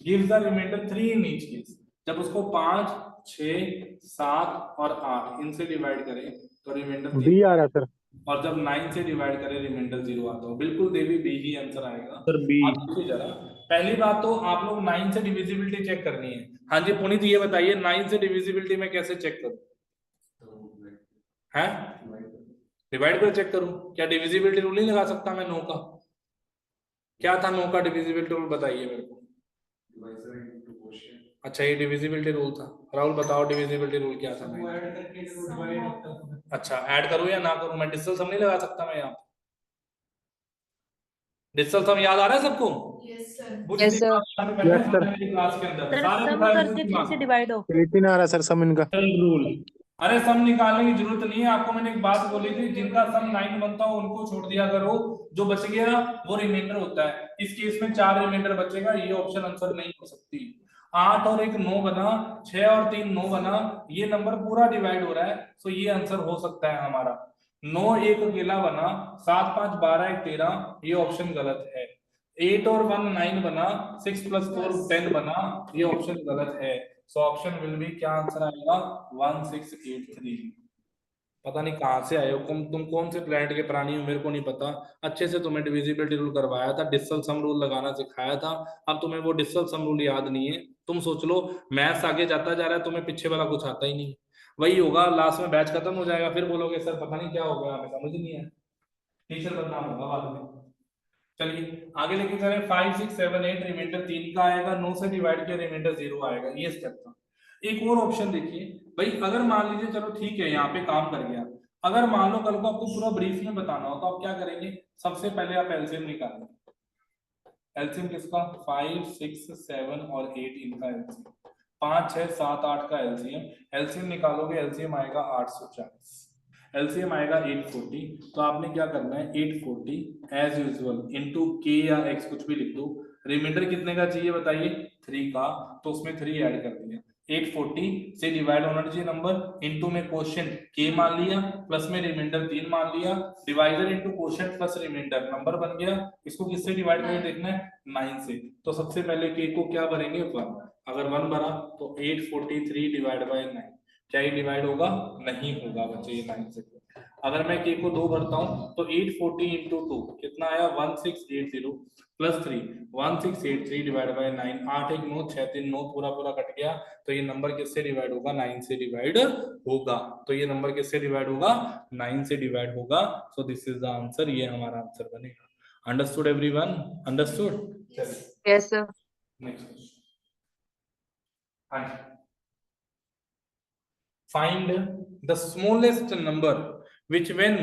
gives the remainder 3 in each case. जब उसको 5, 6, 7 और 8 इनसे डिवाइड करें तो रिमाइंडर बी आ रहा है सर। और जब 9 से डिवाइड करें रिमाइंडर 0 आता हो। बिल्कुल देवी बी ही आंसर आएगा सर बी। आप देखिए जरा, पहली बात तो आप लोग 9 से डिविजिबिलिटी चेक करनी है। हाँ जी पुनीत ये बताइए 9 से डिविजिबिलिटी में कैसे चेक करूं, है डिवाइड कर चेक करूं? क्या डिविजिबिलिटी रूल नहीं लगा सकता मैं 9 का? क्या था 9 का डिविजिबिलिटी रूल बताइए मेरे को। अच्छा ये डिविजिबिलिटी रूल था। राहुल बताओ डिविजिबिलिटी रूल क्या था? अच्छा ऐड करूं या ना करूं? मैं डिजिटल सम नहीं लगा सकता मैं यहाँ? डिजिटल सम याद आ रहा है सबको? Yes, sir. Yes, sir. Class के अंदर सर सारे सम बताए करके 3 से डिवाइड हो। 18 आ रहा है सर सम इनका। रूल। अरे सम निकालने की जरूरत नहीं है आपको, मैंने एक बात बोली थी जिनका सम 9 बनता हो उनको छोड़ दिया करो, जो बच गया वो रिमाइंडर होता है। इस केस में 4 रिमाइंडर बचेगा, ये ऑप्शन आंसर नहीं हो सकती। 8 और 1 9 बना, 6 और 3 9 बना, ये नंबर पूरा डिवाइड हो रहा है, तो ये आंसर हो सकता है हमारा। 9 1 अकेला बना, 7 5 12 1 13, ये ऑप्शन गलत है। 8 और 1 9 बना, 6 + 4 10 बना, ये ऑप्शन गलत है। सो ऑप्शन विल बी क्या आंसर आएगा 1683। पता नहीं कहां से आए हो तुम कौन से प्लेनेट के प्राणी हो मेरे को नहीं पता। अच्छे से तुम्हें डिविजिबिलिटी रूल करवाया था, डिजिटल सम रूल लगाना सिखाया था, अब तुम्हें वो डिजिटल सम रूल याद नहीं है। तुम सोच लो मैथ्स आगे जाता जा रहा है, तुम्हें पीछे वाला कुछ आता ही नहीं। वही होगा लास्ट में बैच खत्म हो जाएगा, फिर बोलोगे सर पता नहीं क्या हो गया हमें समझ नहीं है, टीचर बदनाम होगा बाद में। चलिए आगे लेके चले 5 6 7 8 रिमाइंडर 3 का आएगा, 9 से डिवाइड किया रिमाइंडर 0 आएगा, ये स्टेप था। एक और ऑप्शन देखिए भाई, अगर मान लीजिए चलो ठीक है यहाँ पे काम कर गया, अगर मान लो कल को आपको पूरा ब्रीफ में बताना हो तो आप क्या करेंगे, सबसे पहले आप एलसीएम निकालेंगे। एलसीएम किसका? 5 6 7 और 8 इनका एलसीएम, 5 6 7 8 का एलसीएम। एलसीएम निकालोगे एलसीएम आएगा 840, एलसीएम आएगा 840। तो आपने क्या करना है 840 एज यूजुअल इनटू के या एक्स कुछ भी लिख दो। रिमाइंडर कितने का चाहिए बताइए? 3 का, तो उसमें 3 ऐड कर दिया। 840 से डिवाइड होना चाहिए नंबर, इनटू में क्वोशिएंट के मान लिया, प्लस में रिमाइंडर 3 मान लिया, divider into quotient plus remainder number बन गया। इसको किससे डिवाइड करके देखना है? 9 से। तो सबसे पहले के को क्या भरेंगे 1, अगर 1 भरा तो 843 डिवाइड बाय 9, क्या ये डिवाइड होगा? नहीं होगा बच्चे ये 9 से। अगर मैं के को 2 भरता हूं तो 840 इंटू 2 कितना आया 1680 प्लस 3 1683 डिवाइड बाय 9, 8 1 9 6 3 9 पूरा पूरा कट गया। तो ये नंबर किससे डिवाइड होगा? 9 से डिवाइड होगा। तो ये नंबर किससे डिवाइड होगा? 9 से डिवाइड होगा। So this is the answer, ये हमारा आंसर बनेगा। Understood everyone? अंडरस्टूड? चलिए Yes, sir. Next question. हाँ, find the smallest number which when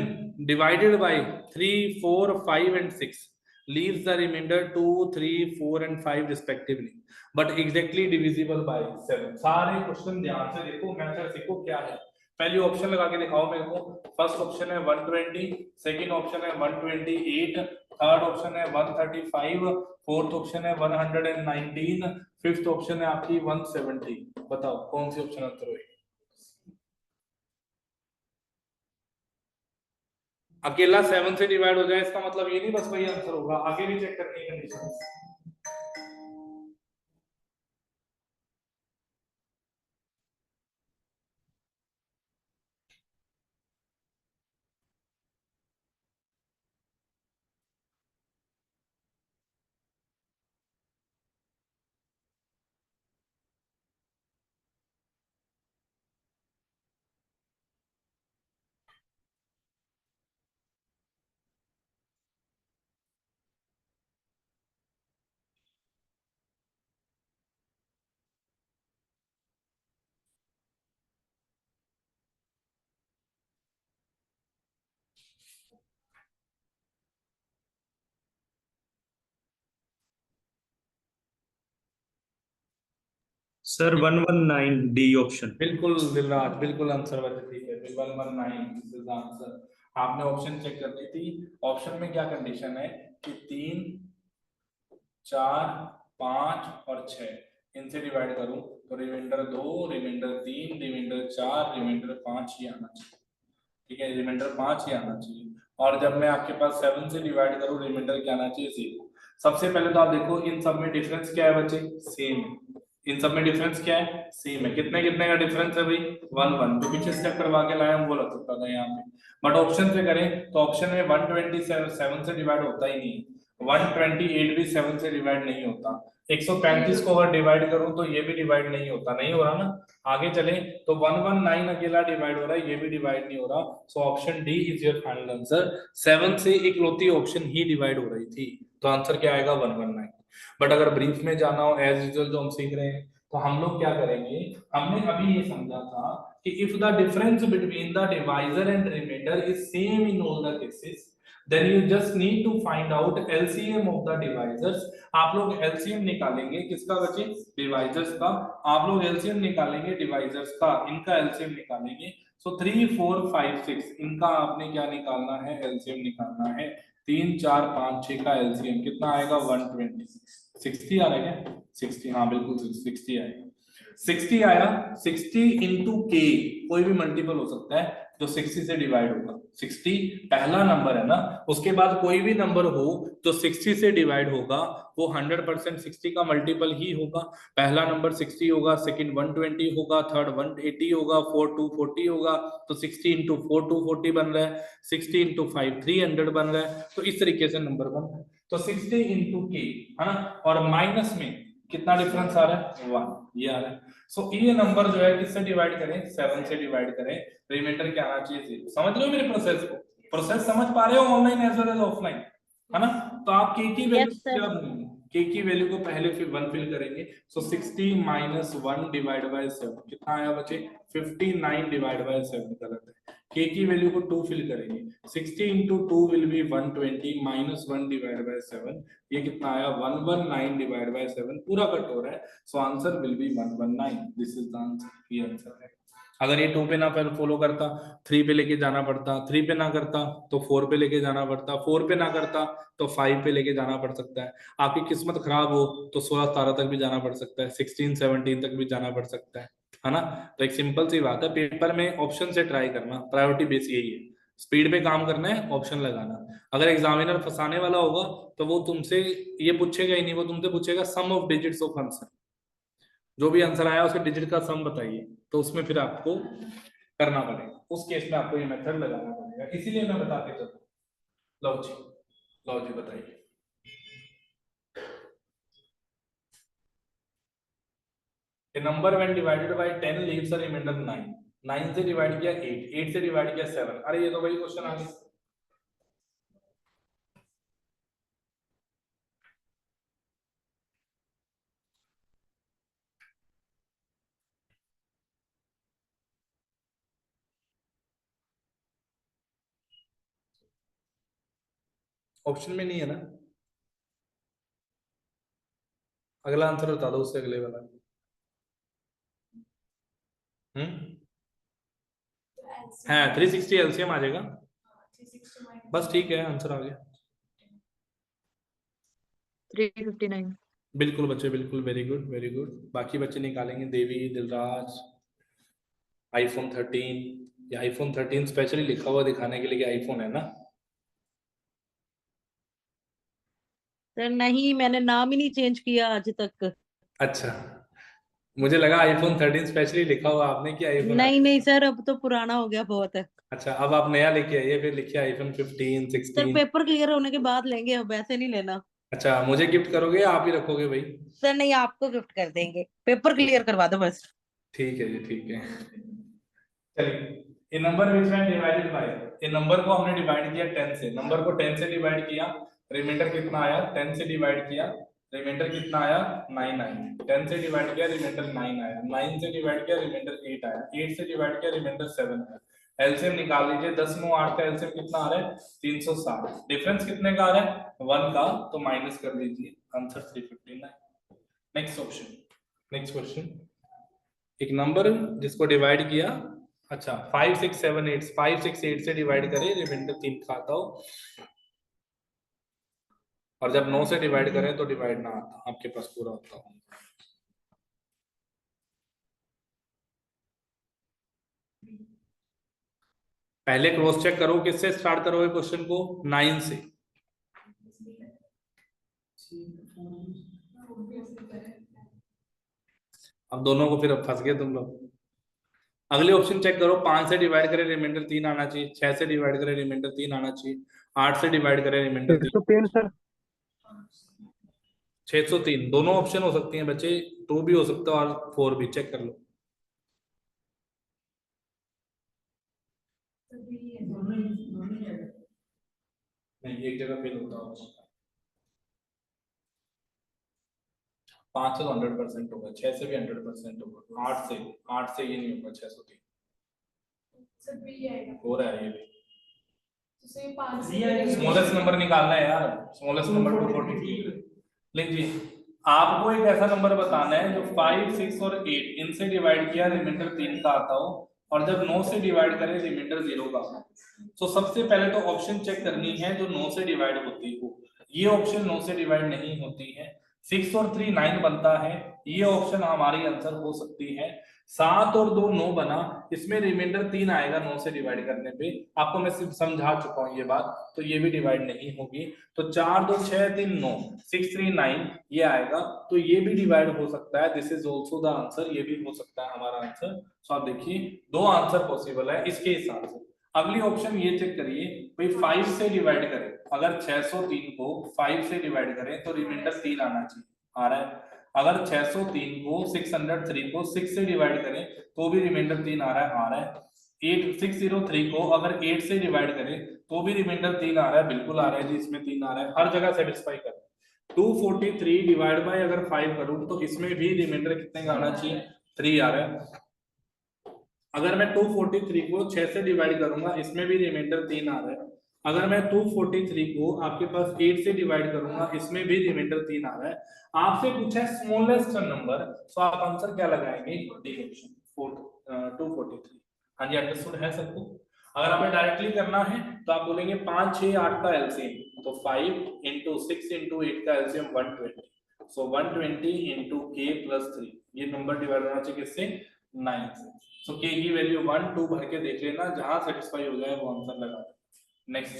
divided by 3 4 5 and 6 leaves the remainder 2 3 4 and 5 respectively but exactly divisible by 7। सारे question ध्यान से देखो, method देखो क्या है। पहली ऑप्शन लगा के दिखाओ मेरे को। फर्स्ट ऑप्शन है 120, सेकंड ऑप्शन है 128, थर्ड ऑप्शन है 135, फोर्थ ऑप्शन है 119, फिफ्थ ऑप्शन है आपकी 170। बताओ कौन सी ऑप्शन आंसर होगी? अकेला 7 से डिवाइड हो जाए इसका मतलब ये नहीं बस वही आंसर होगा, आगे भी चेक करनी है कंडीशन। Sir 119 D option. बिल्कुल दिलराज, बिल्कुल आंसर वैसे ठीक है, 119 दिस इज आंसर। आपने ऑप्शन चेक कर ली थी। ऑप्शन में क्या कंडीशन है कि 3, 4, 5 और 6 इनसे डिवाइड करूं तो रिमाइंडर 2, रिमाइंडर 3, रिमाइंडर 4, रिमाइंडर 5 ही आना चाहिए। ठीक है, रिमाइंडर 5 ही आना चाहिए। और जब मैं आपके पास 7 से डिवाइड करूं रिमाइंडर क्या आना चाहिए? 0। सबसे पहले तो आप देखो इन सब में डिफरेंस क्या है बच्चे? सेम है। इन सब में डिफरेंस क्या है? सेम है। कितने कितने का डिफरेंस है भाई? 1 1। तो पीछे स्टेप करवा के लाए हम, वो रख सकता था यहाँ पे। बट ऑप्शन से करें तो ऑप्शन में 127 7 से डिवाइड होता ही नहीं है। 128 भी 7 से डिवाइड नहीं होता। 135 को अगर डिवाइड करूं तो ये भी डिवाइड नहीं होता, नहीं हो रहा ना। आगे चले तो 119 अकेला डिवाइड हो रहा है, ये भी डिवाइड नहीं हो रहा। So option D is your final answer. 7 से इकलौती ऑप्शन ही डिवाइड हो रही थी, तो आंसर क्या आएगा? 119। बट अगर ब्रीफ में जाना हो एज यूजुअल जो हम सीख रहे हैं, तो हम लोग क्या करेंगे? हमने अभी ये समझा था कि if the difference between the divisor and remainder is same in all the cases, then you just need to find out LCM of the divisors। आप लोग LCM निकालेंगे किसका बच्चे? डिवाइजर्स का। आप लोग LCM निकालेंगे डिवाइजर्स का, इनका LCM निकालेंगे। सो 3 4 5 6 इनका आपने क्या निकालना है? LCM निकालना है। 3 4 5 6 का LCM कितना आएगा? 120। 60 आ रहा है क्या? 60, हाँ बिल्कुल 60 आएगा। 60 आया। 60 इंटू के, कोई भी मल्टीपल हो सकता है जो 60 से डिवाइड होगा। 60 पहला नंबर है ना, उसके बाद कोई भी नंबर हो जो 60 से डिवाइड होगा वो 100% 60 का मल्टीपल ही होगा। पहला नंबर 60 होगा, सेकंड 120 होगा, थर्ड 180 होगा, फोर्थ 240 होगा। तो 60 इंटू 4 240 बन रहा है, 60 इंटू 5 300 बन रहा है। तो इस तरीके से नंबर बन रहा है। तो 60 इंटू के है ना, और माइनस में कितना डिफरेंस आ रहा है? 1, ये आ रहा है। सो ये नंबर जो है किससे डिवाइड करें? 7 से डिवाइड करें। रिमाइंडर क्या आना चाहिए? 0। समझ रहे हो मेरे प्रोसेस को? प्रोसेस समझ पा रहे हो? Online as well as offline, है ना? तो आप के की वैल्यू Yes, sir. क्या बनेंगे? के की वैल्यू को पहले फिर 1 फिल करेंगे। सो 60 माइनस 1 डिवाइड बाय 7 कितना आया बच्चे? 59 डिवाइड बाय 7 गलत है। के की वैल्यू को 2 फिल करेंगे। 60 into 2 will be 120 minus 1 divide by 7, ये कितना आया? 119 डिवाइड बाय 7, पूरा कट हो रहा है। सो answer will B 119। This is the answer, ये आंसर है। अगर ये 2 पे ना फॉलो करता, 3 पे लेके जाना पड़ता, 3 पे ना करता तो 4 पे लेके जाना पड़ता, 4 पे ना करता तो 5 पे लेके जाना पड़ सकता है। आपकी किस्मत खराब हो तो 16 17 तक भी जाना पड़ सकता है, 16 17 तक भी जाना पड़ सकता है ना? तो एक सिंपल सी बात है, पेपर में ऑप्शन से ट्राई करना, प्रायोरिटी बेस यही है। स्पीड पे काम करना है, ऑप्शन लगाना। अगर एग्जामिनर फंसाने वाला होगा तो वो तुमसे ये पूछेगा ही नहीं, वो तुमसे पूछेगा सम ऑफ डिजिट्स ऑफ आंसर। जो भी आंसर आया उसके डिजिट का सम बताइए, तो उसमें फिर आपको करना पड़ेगा। उस केस में आपको ये मेथड लगाना पड़ेगा, इसीलिए मैं बता के चलता हूं। लो जी, लो जी बताइए। A number when divided by 10 leaves a remainder 9। 9 से डिवाइड किया 8, 8 से डिवाइड किया 7। अरे ये तो वही क्वेश्चन आ गया। ऑप्शन में नहीं है ना? अगला आंसर बता दो, उससे अगले वाला। है 360 एलसीएम आ जाएगा। बस ठीक है, आंसर आ गया। 359. बिल्कुल बच्चे, बिल्कुल, वेरी गुड, वेरी गुड। बाकी बच्चे निकालेंगे, देवी, दिलराज, आईफोन 13। ये आईफोन 13 स्पेशली लिखा हुआ दिखाने के लिए कि आईफोन है ना। सर नहीं, मैंने नाम ही नहीं चेंज किया आज तक। अच्छा, मुझे लगा आईफोन 13 स्पेशली लिखा हुआ आपने कि आईफोन है। नहीं नहीं सर, अब तो पुराना हो गया बहुत है। अच्छा, अब आप नया लेके आइए, फिर लिखिए आईफोन 15, सर 16। पेपर क्लियर होने के बाद लेंगे, अब ऐसे नहीं लेना। अच्छा, मुझे गिफ्ट करोगे या आप ही रखोगे भाई? सर नहीं, आपको गिफ्ट कर देंगे, पेपर क्लियर करवा दो बस। ठीक है जी, ठीक है। चलिए, ये नंबर विच में डिवाइडेड बाय, ये नंबर को हमने डिवाइड किया 10 से, नंबर को 10 से डिवाइड किया, रिमाइंडर कितना आया? 10 से डिवाइड किया, रिमाइंडर कितना आया? 9 आया। 10 से डिवाइड किया, रिमाइंडर 9 आया। 9 से डिवाइड किया, रिमाइंडर 8 आया। 8 से डिवाइड किया, रिमाइंडर 7 आया। एलसीएम निकाल लीजिए, 10 9 8 का एलसीएम कितना आ रहा है? 360। डिफरेंस कितने का आ रहा है? 1 का, तो माइनस कर लीजिए, answer 359। Next option, next question. एक नंबर जिसको डिवाइड किया, अच्छा 5 6 7 8, 5 6 8 से डिवाइड करें, रिमाइंडर 3 खाता हो, और जब 9 से डिवाइड करें तो डिवाइड ना आता, आपके पास पूरा होता हो। पहले क्रॉस चेक करो, किससे स्टार्ट करोगे क्वेश्चन को? 9 से। अब दोनों को फिर अब फंस गए तुम लोग। अगले ऑप्शन चेक करो, 5 से डिवाइड करें, रिमाइंडर 3 आना चाहिए। 6 से डिवाइड करें, रिमाइंडर 3 आना चाहिए। 8 से डिवाइड करें, रिमाइंडर 3। 103 सर। 603, दोनों ऑप्शन हो सकती हैं बच्चे, 2 भी हो सकता है और 4 भी, चेक कर लो। नहीं, एक जगह फेल होता होगा। 5 से तो 100% होगा, 6 से भी 100% होगा, 8 से ये नहीं होगा। 603 हो रहा है ये भी। स्मॉलेस्ट नंबर निकालना है यार, स्मॉलेस्ट नंबर 243। लीजिए, आपको एक ऐसा नंबर बताना है जो 5 6 और 8 इनसे डिवाइड किया, रिमाइंडर 3 का आता हो, और जब 9 से डिवाइड करें, रिमाइंडर 0 का आता हो। तो सबसे पहले तो ऑप्शन चेक करनी है जो 9 से डिवाइड होती हो। ये ऑप्शन 9 से डिवाइड नहीं होती है। 6 और 3 9 बनता है, ये ऑप्शन हमारी आंसर हो सकती है। 7 और 2 9 बना, इसमें रिमाइंडर 3 आएगा 9 से डिवाइड करने पे। आपको मैं सिर्फ समझा चुका हूं ये बात, तो ये भी डिवाइड नहीं होगी। तो 4 2 6 3 9, 6 3 9 ये आएगा, तो ये भी डिवाइड हो सकता है। This is also the answer, ये भी हो सकता है हमारा आंसर। तो आप देखिए, 2 आंसर पॉसिबल है इसके हिसाब से। अगली ऑप्शन ये चेक करिए, भाई 5 से डिवाइड करें, अगर 603 को 5 से डिवाइड करें तो रिमाइंडर 3 आना चाहिए, आ रहा है। अगर 603 को 603 को 6 से डिवाइड करें तो भी रिमाइंडर 3 आ रहा है, आ रहा है। 8603 को अगर 8 से डिवाइड करें तो भी रिमाइंडर 3 आ रहा है, बिल्कुल आ रहा है जी, इसमें 3 आ रहा है, हर जगह सेटिस्फाई कर। 243 डिवाइड बाय अगर 5 करूं तो इसमें भी रिमाइंडर कितने का आना चाहिए? 3 आ रहा है। अगर मैं 243 को 6 से डिवाइड करूंगा, इसमें भी रिमाइंडर 3 आ रहा है। अगर मैं 243 को आपके पास 8 से डिवाइड करूंगा, इसमें भी रिमाइंडर 3 आ रहा है। आपसे पूछा है स्मॉलेस्ट नंबर, तो आप आंसर क्या लगाएंगे? D option, 243। हाँ जी, अंडरस्टूड है सबको? अगर आपने डायरेक्टली करना है तो आप बोलेंगे 5 6 8 का एलसीएम, तो 5 इंटू 6 इंटू 8 का एलसीएम 120, सो 120 इंटू k प्लस 3, ये नंबर डिवाइड होना चाहिए किससे? 9 से। सो k की वैल्यू 1 2 भर के देख लेना, जहां सेटिस्फाई हो जाए वो आंसर लगा। Next,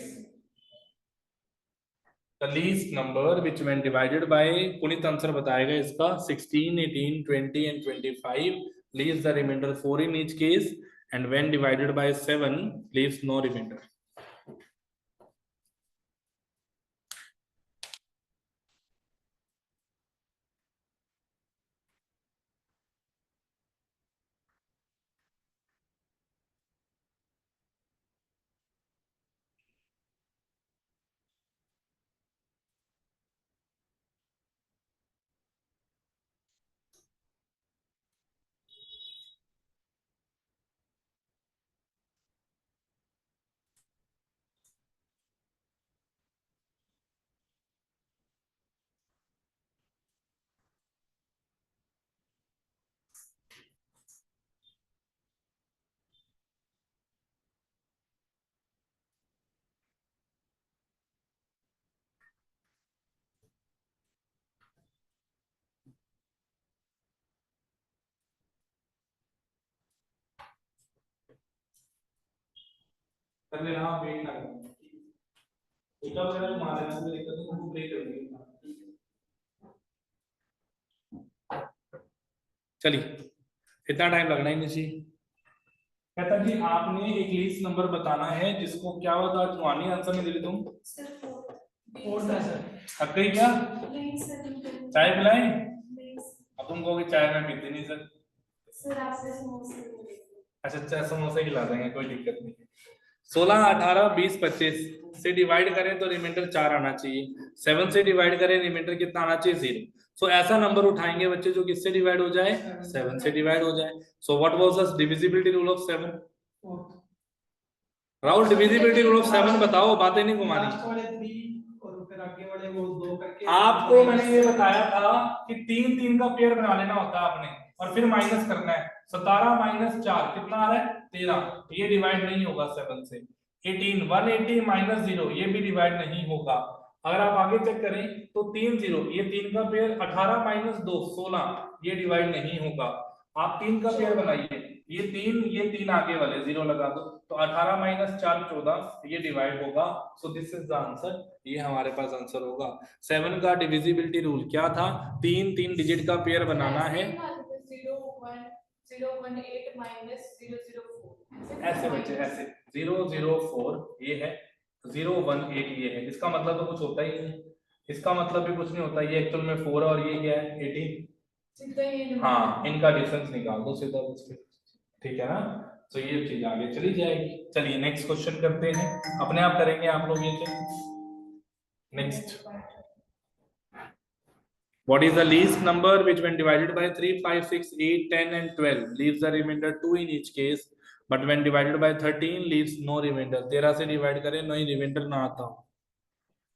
the least number which when divided by, Puneet answer बताएगा इसका, 16 18 20 and 25 leaves the remainder 4 in each case, and when divided by 7 leaves no remainder. कर लेना, हाँ वेट ना करना, एक वगैरह घुमा देना, कोई दिक्कत नहीं, हम ब्रेक कर देंगे। चलिए इतना टाइम लगना ही नहीं चाहिए। कहता जी आपने एक लीस्ट नंबर बताना है जिसको क्या होता है, तुम्हारी आंसर नहीं दिली तुम अक्कई क्या चाय पिलाएं? अब तुम कहोगे चाय में पीते नहीं सर। अच्छा समोसे खिला देंगे, कोई दिक्कत नहीं। 16, 18, 20, 25 से डिवाइड करें तो रिमाइंडर 4 आना चाहिए। 7 से डिवाइड करें रिमाइंडर कितना आना चाहिए 0। सो ऐसा नंबर उठाएंगे बच्चे जो किससे डिवाइड हो जाए 7 से डिवाइड हो जाए। So what was the divisibility rule of 7? Rahul divisibility rule of 7 बताओ, बातें नहीं घुमानी। आपको मैंने ये बताया था कि 3 3 का पेयर बना लेना होता है आपने और फिर माइनस करना है। 17 - 4 कितना आ रहा है 13, ये डिवाइड नहीं होगा 7 से। 18 180 - 0 ये भी डिवाइड नहीं होगा। अगर आप आगे चेक करें तो 3 0, ये 3 का पेयर 18 - 2 16, ये डिवाइड नहीं होगा। आप 3 का पेयर बनाइए, ये 3 आगे वाले 0 लगा दो तो 18 - 4 14, ये डिवाइड होगा। So this is the answer, ये हमारे पास आंसर होगा। 7 का डिविजिबिलिटी रूल क्या था? 3 3 डिजिट का पेयर बनाना है। 018 ऐसे बच्चे ऐसे 004 ये है, 018 ये है। इसका मतलब तो कुछ होता ही नहीं, इसका मतलब भी कुछ नहीं होता। ये एक्चुअल में 4 है और ये क्या है 18। हाँ इनका डिफरेंस निकाल दो सीधा कुछ, ठीक है ना। तो ये चीज आगे चली जाएगी। चलिए नेक्स्ट क्वेश्चन करते हैं, अपने आप करेंगे आप लोग ये चीज। Next, what is the least number which when divided by 3 5 6 8 10 and 12 leaves the remainder 2 in each case, but when divided by 13 leaves no remainder? 13 से डिवाइड करें no ही रिमाइंडर ना आता हो।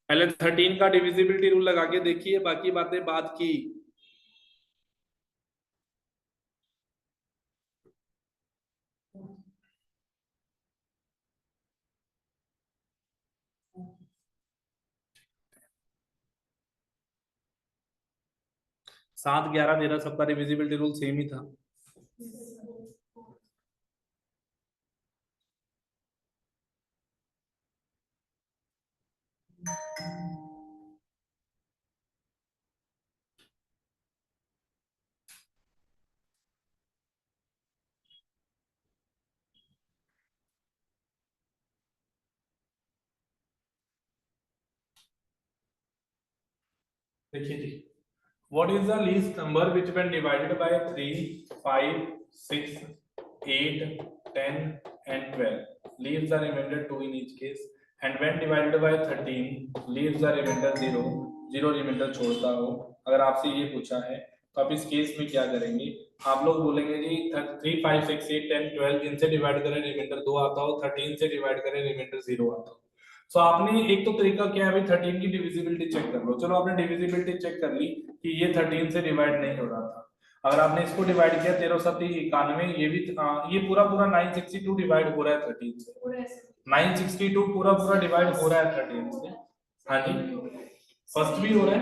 पहले 13 का डिविजिबिलिटी रूल लगा के देखिए, बाकी बातें बात की। सात 11 13 सबका डिविजिबिलिटी रूल सेम ही था। देखिए जी, what is the least number which when divided by 3 5 6 8 10 and 12 leaves the remainder 2 in each case, and when divided by 13 leaves the remainder 0 0 reminder छोड़ता हो। अगर आपसे ये पूछा है तो आप इस केस में क्या करेंगे? आप लोग बोलेंगे जी 3 5 6 8 10 12 इनसे डिवाइड करें रिमाइंडर 2 आता हो, 13 से डिवाइड करें रिमाइंडर 0 आता हो। सो आपने एक तो तरीका क्या है भाई, 13 की डिविजिबिलिटी चेक कर लो। चलो आपने डिविजिबिलिटी चेक कर ली कि ये 13 से डिवाइड नहीं हो रहा था। अगर आपने इसको डिवाइड किया 13 7 91, ये भी ये पूरा 962 डिवाइड हो रहा है 13 से। 962 पूरा डिवाइड हो रहा है 13 से। हाँ जी फर्स्ट भी हो रहा है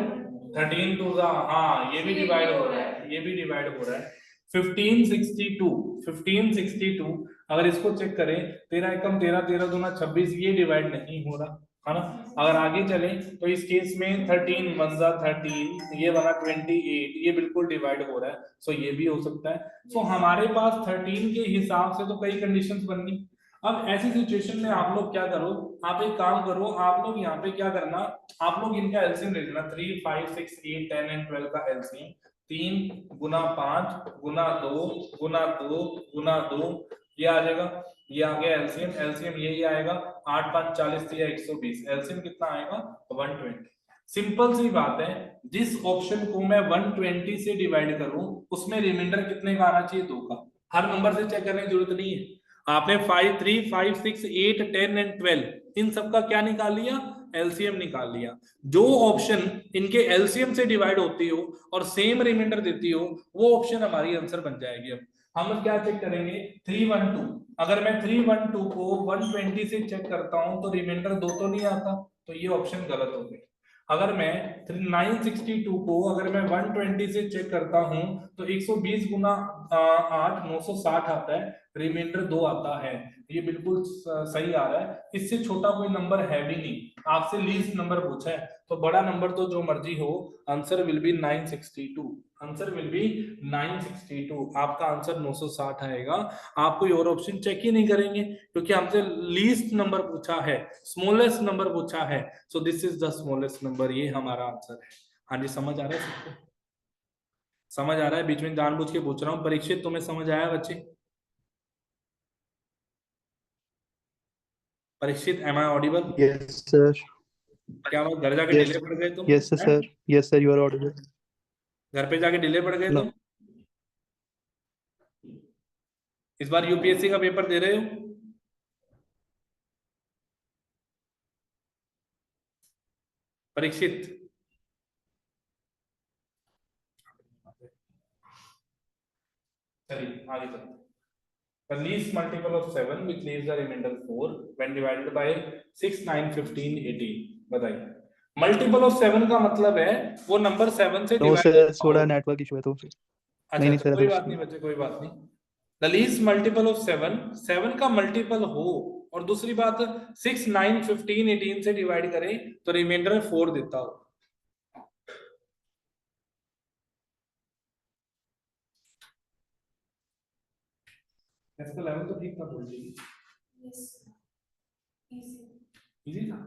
13 टू हाँ ये भी डिवाइड हो रहा है, ये भी डिवाइड हो रहा है। 1562 अगर इसको चेक करें 13 एकम 13 13 दूना 26, ये डिवाइड नहीं हो रहा है ना। अगर आगे चले तो इस केस में 13 1 13, ये वाला 28, ये बिल्कुल डिवाइड हो रहा है। सो ये भी हो सकता है। सो हमारे पास 13 के हिसाब से तो कई कंडीशंस बन गई। अब ऐसी सिचुएशन में आप लोग क्या करो, आप एक काम करो, आप लोग यहाँ पे क्या करना, आप लोग इनका एलसीएम ले लेना। 3 5 6 8 10 and 12 का एलसीएम 3 गुना 5 गुना 2 गुना 2 गुना 2, ये आ जाएगा। ये आ गया एलसीएम, एलसीएम यही आएगा 8 5 40 या 120, एलसीएम कितना आएगा 120। सिंपल सी बात है, जिस ऑप्शन को मैं 120 से डिवाइड करूं उसमें रिमाइंडर कितने का आना चाहिए 2 का। हर नंबर से चेक करने की जरूरत नहीं है। आपने 5 3 5 6 8 10 and 12 इन सब का क्या निकाल लिया, एलसीएम निकाल लिया। जो ऑप्शन इनके एलसीएम से डिवाइड होती हो और सेम रिमाइंडर देती हो वो ऑप्शन हमारी आंसर बन जाएगी। अब हम क्या चेक करेंगे 312, अगर मैं 312 को 120 से चेक करता हूं तो रिमाइंडर 2 तो नहीं आता, तो ये ऑप्शन गलत हो गई। अगर मैं 962 को अगर मैं 120 से चेक करता हूं तो 120 गुना 8 960 आता है, रिमाइंडर 2 आता है। ये बिल्कुल सही आ रहा है, इससे छोटा कोई नंबर है भी नहीं। आपसे लीस्ट नंबर पूछा है, तो बड़ा नंबर तो जो मर्जी हो, answer will B 962। Answer will B 962। आपका आंसर 960 आएगा। आप कोई और ऑप्शन चेक ही नहीं करेंगे, क्योंकि हमसे लीस्ट नंबर पूछा है, स्मॉलेस्ट नंबर पूछा है। So this is the smallest number, ये हमारा आंसर है। हाँ जी, समझ आ रहा है सबको? समझ आ रहा है? बीच में जानबूझ के पूछ रहा हूँ। परीक्षित, तुम्हें समझ आया बच्चे? Parikshit, am I audible? Yes, sir. क्या बात, घर जाके Yes. ढीले पड़ गए तुम? Yes, हैं? sir. Yes, sir. You are audible. घर पे जाके ढीले पड़ गए No. तुम? इस बार यूपीएससी का पेपर दे रहे हो? परीक्षित, चलिए आगे चलते हैं। The least multiple of 7 which leaves the remainder 4 when divided by 6, 9, 15, 18, बताइए। मल्टीपल ऑफ 7 का मतलब है वो नंबर 7 से No, डिवाइड sir. होता थोड़ा हो। नेटवर्क इशू है तो फिर अच्छा नहीं अच्छा, सर, कोई ऐसा बात कुछ नहीं नहीं। बच्चे, कोई बात नहीं। द लीस्ट मल्टीपल ऑफ 7, 7 का मल्टीपल हो, और दूसरी बात 6, 9, 15, 18 से डिवाइड करें तो रिमाइंडर 4 देता हो। इसका लेवल तो ठीक था, बोल लीजिए। इजी था,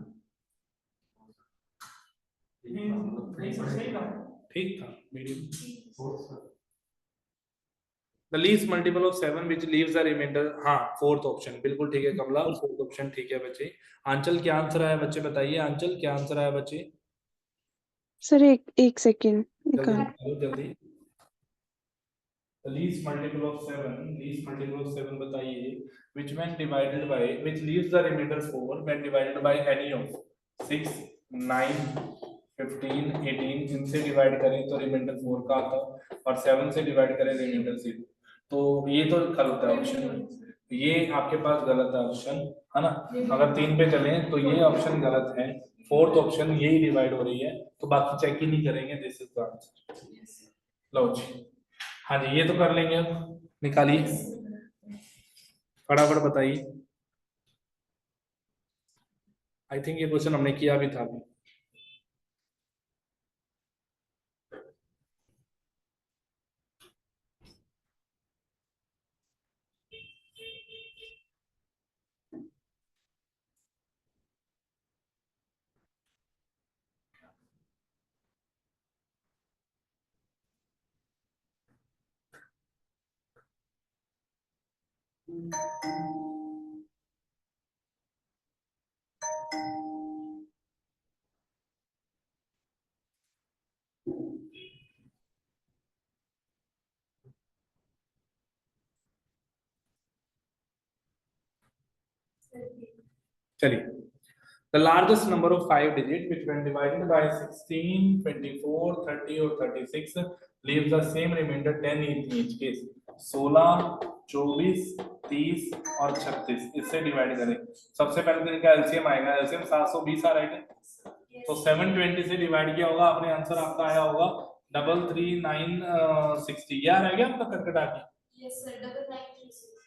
ठीक था, medium. The least multiple of 7 which leaves the remainder, हाँ फोर्थ ऑप्शन बिल्कुल ठीक है कमला, फोर्थ ऑप्शन ठीक है बच्चे। आंचल क्या आंसर आया बच्चे, बताइए आंचल क्या आंसर आया बच्चे? सर एक सेकेंड जल्दी निकाल। निकालो जल्दी। The least multiple of 7, least multiple of 7 बताइए, which when divided by, which leaves the remainder 4 when divided by any of 6, 9, 15, 18, इनसे डिवाइड करें तो रिमाइंडर 4 का आता, और 7 से डिवाइड करें रिमाइंडर 0। तो ये तो गलत है ऑप्शन, ये आपके पास गलत है ऑप्शन, है ना? अगर 3 पे चले तो ये ऑप्शन गलत है, फोर्थ ऑप्शन यही डिवाइड हो रही है, तो बाकी चेक ही नहीं करेंगे। This is the answer. लो जी, हाँ जी, ये तो कर लेंगे। अब निकालिए, फटाफट बताइए। आई थिंक ये क्वेश्चन हमने किया भी था अभी। चलिए, the largest number of 5 digit which when divided by 16, 24, 30 और 36 leaves the same remainder 10 in each case। 16, 24, 30 और 36 इससे डिवाइड करें। सबसे पहले तो इनका एलसीएम आएगा, एलसीएम 720 आ रहा है, तो 720 से डिवाइड किया होगा आपने, आंसर आपका आया होगा 33960। यार है क्या आपका करकटा की? यस सर,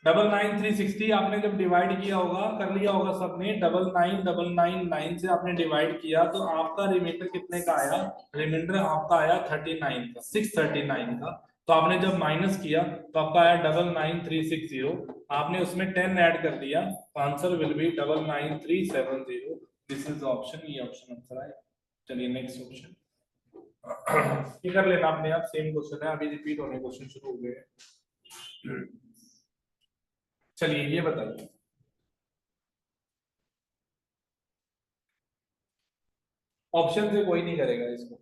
99360 आपने जब डिवाइड किया होगा, कर लिया होगा सबने, 99999 से आपने डिवाइड किया, तो आपका रिमाइंडर कितने का आया? रिमाइंडर आपका आया 39 का, 639 का। तो आपने जब माइनस किया तो आपका आया 99360, आपने उसमें 10 ऐड कर दिया, answer will B 99370। This is option, ये ऑप्शन आंसर आया। चलिए नेक्स्ट ऑप्शन ये कर लेना अपने आप, सेम क्वेश्चन है, अभी रिपीट होने क्वेश्चन शुरू हो गए हैं। चलिए ये बताइए, ऑप्शन से कोई नहीं करेगा इसको।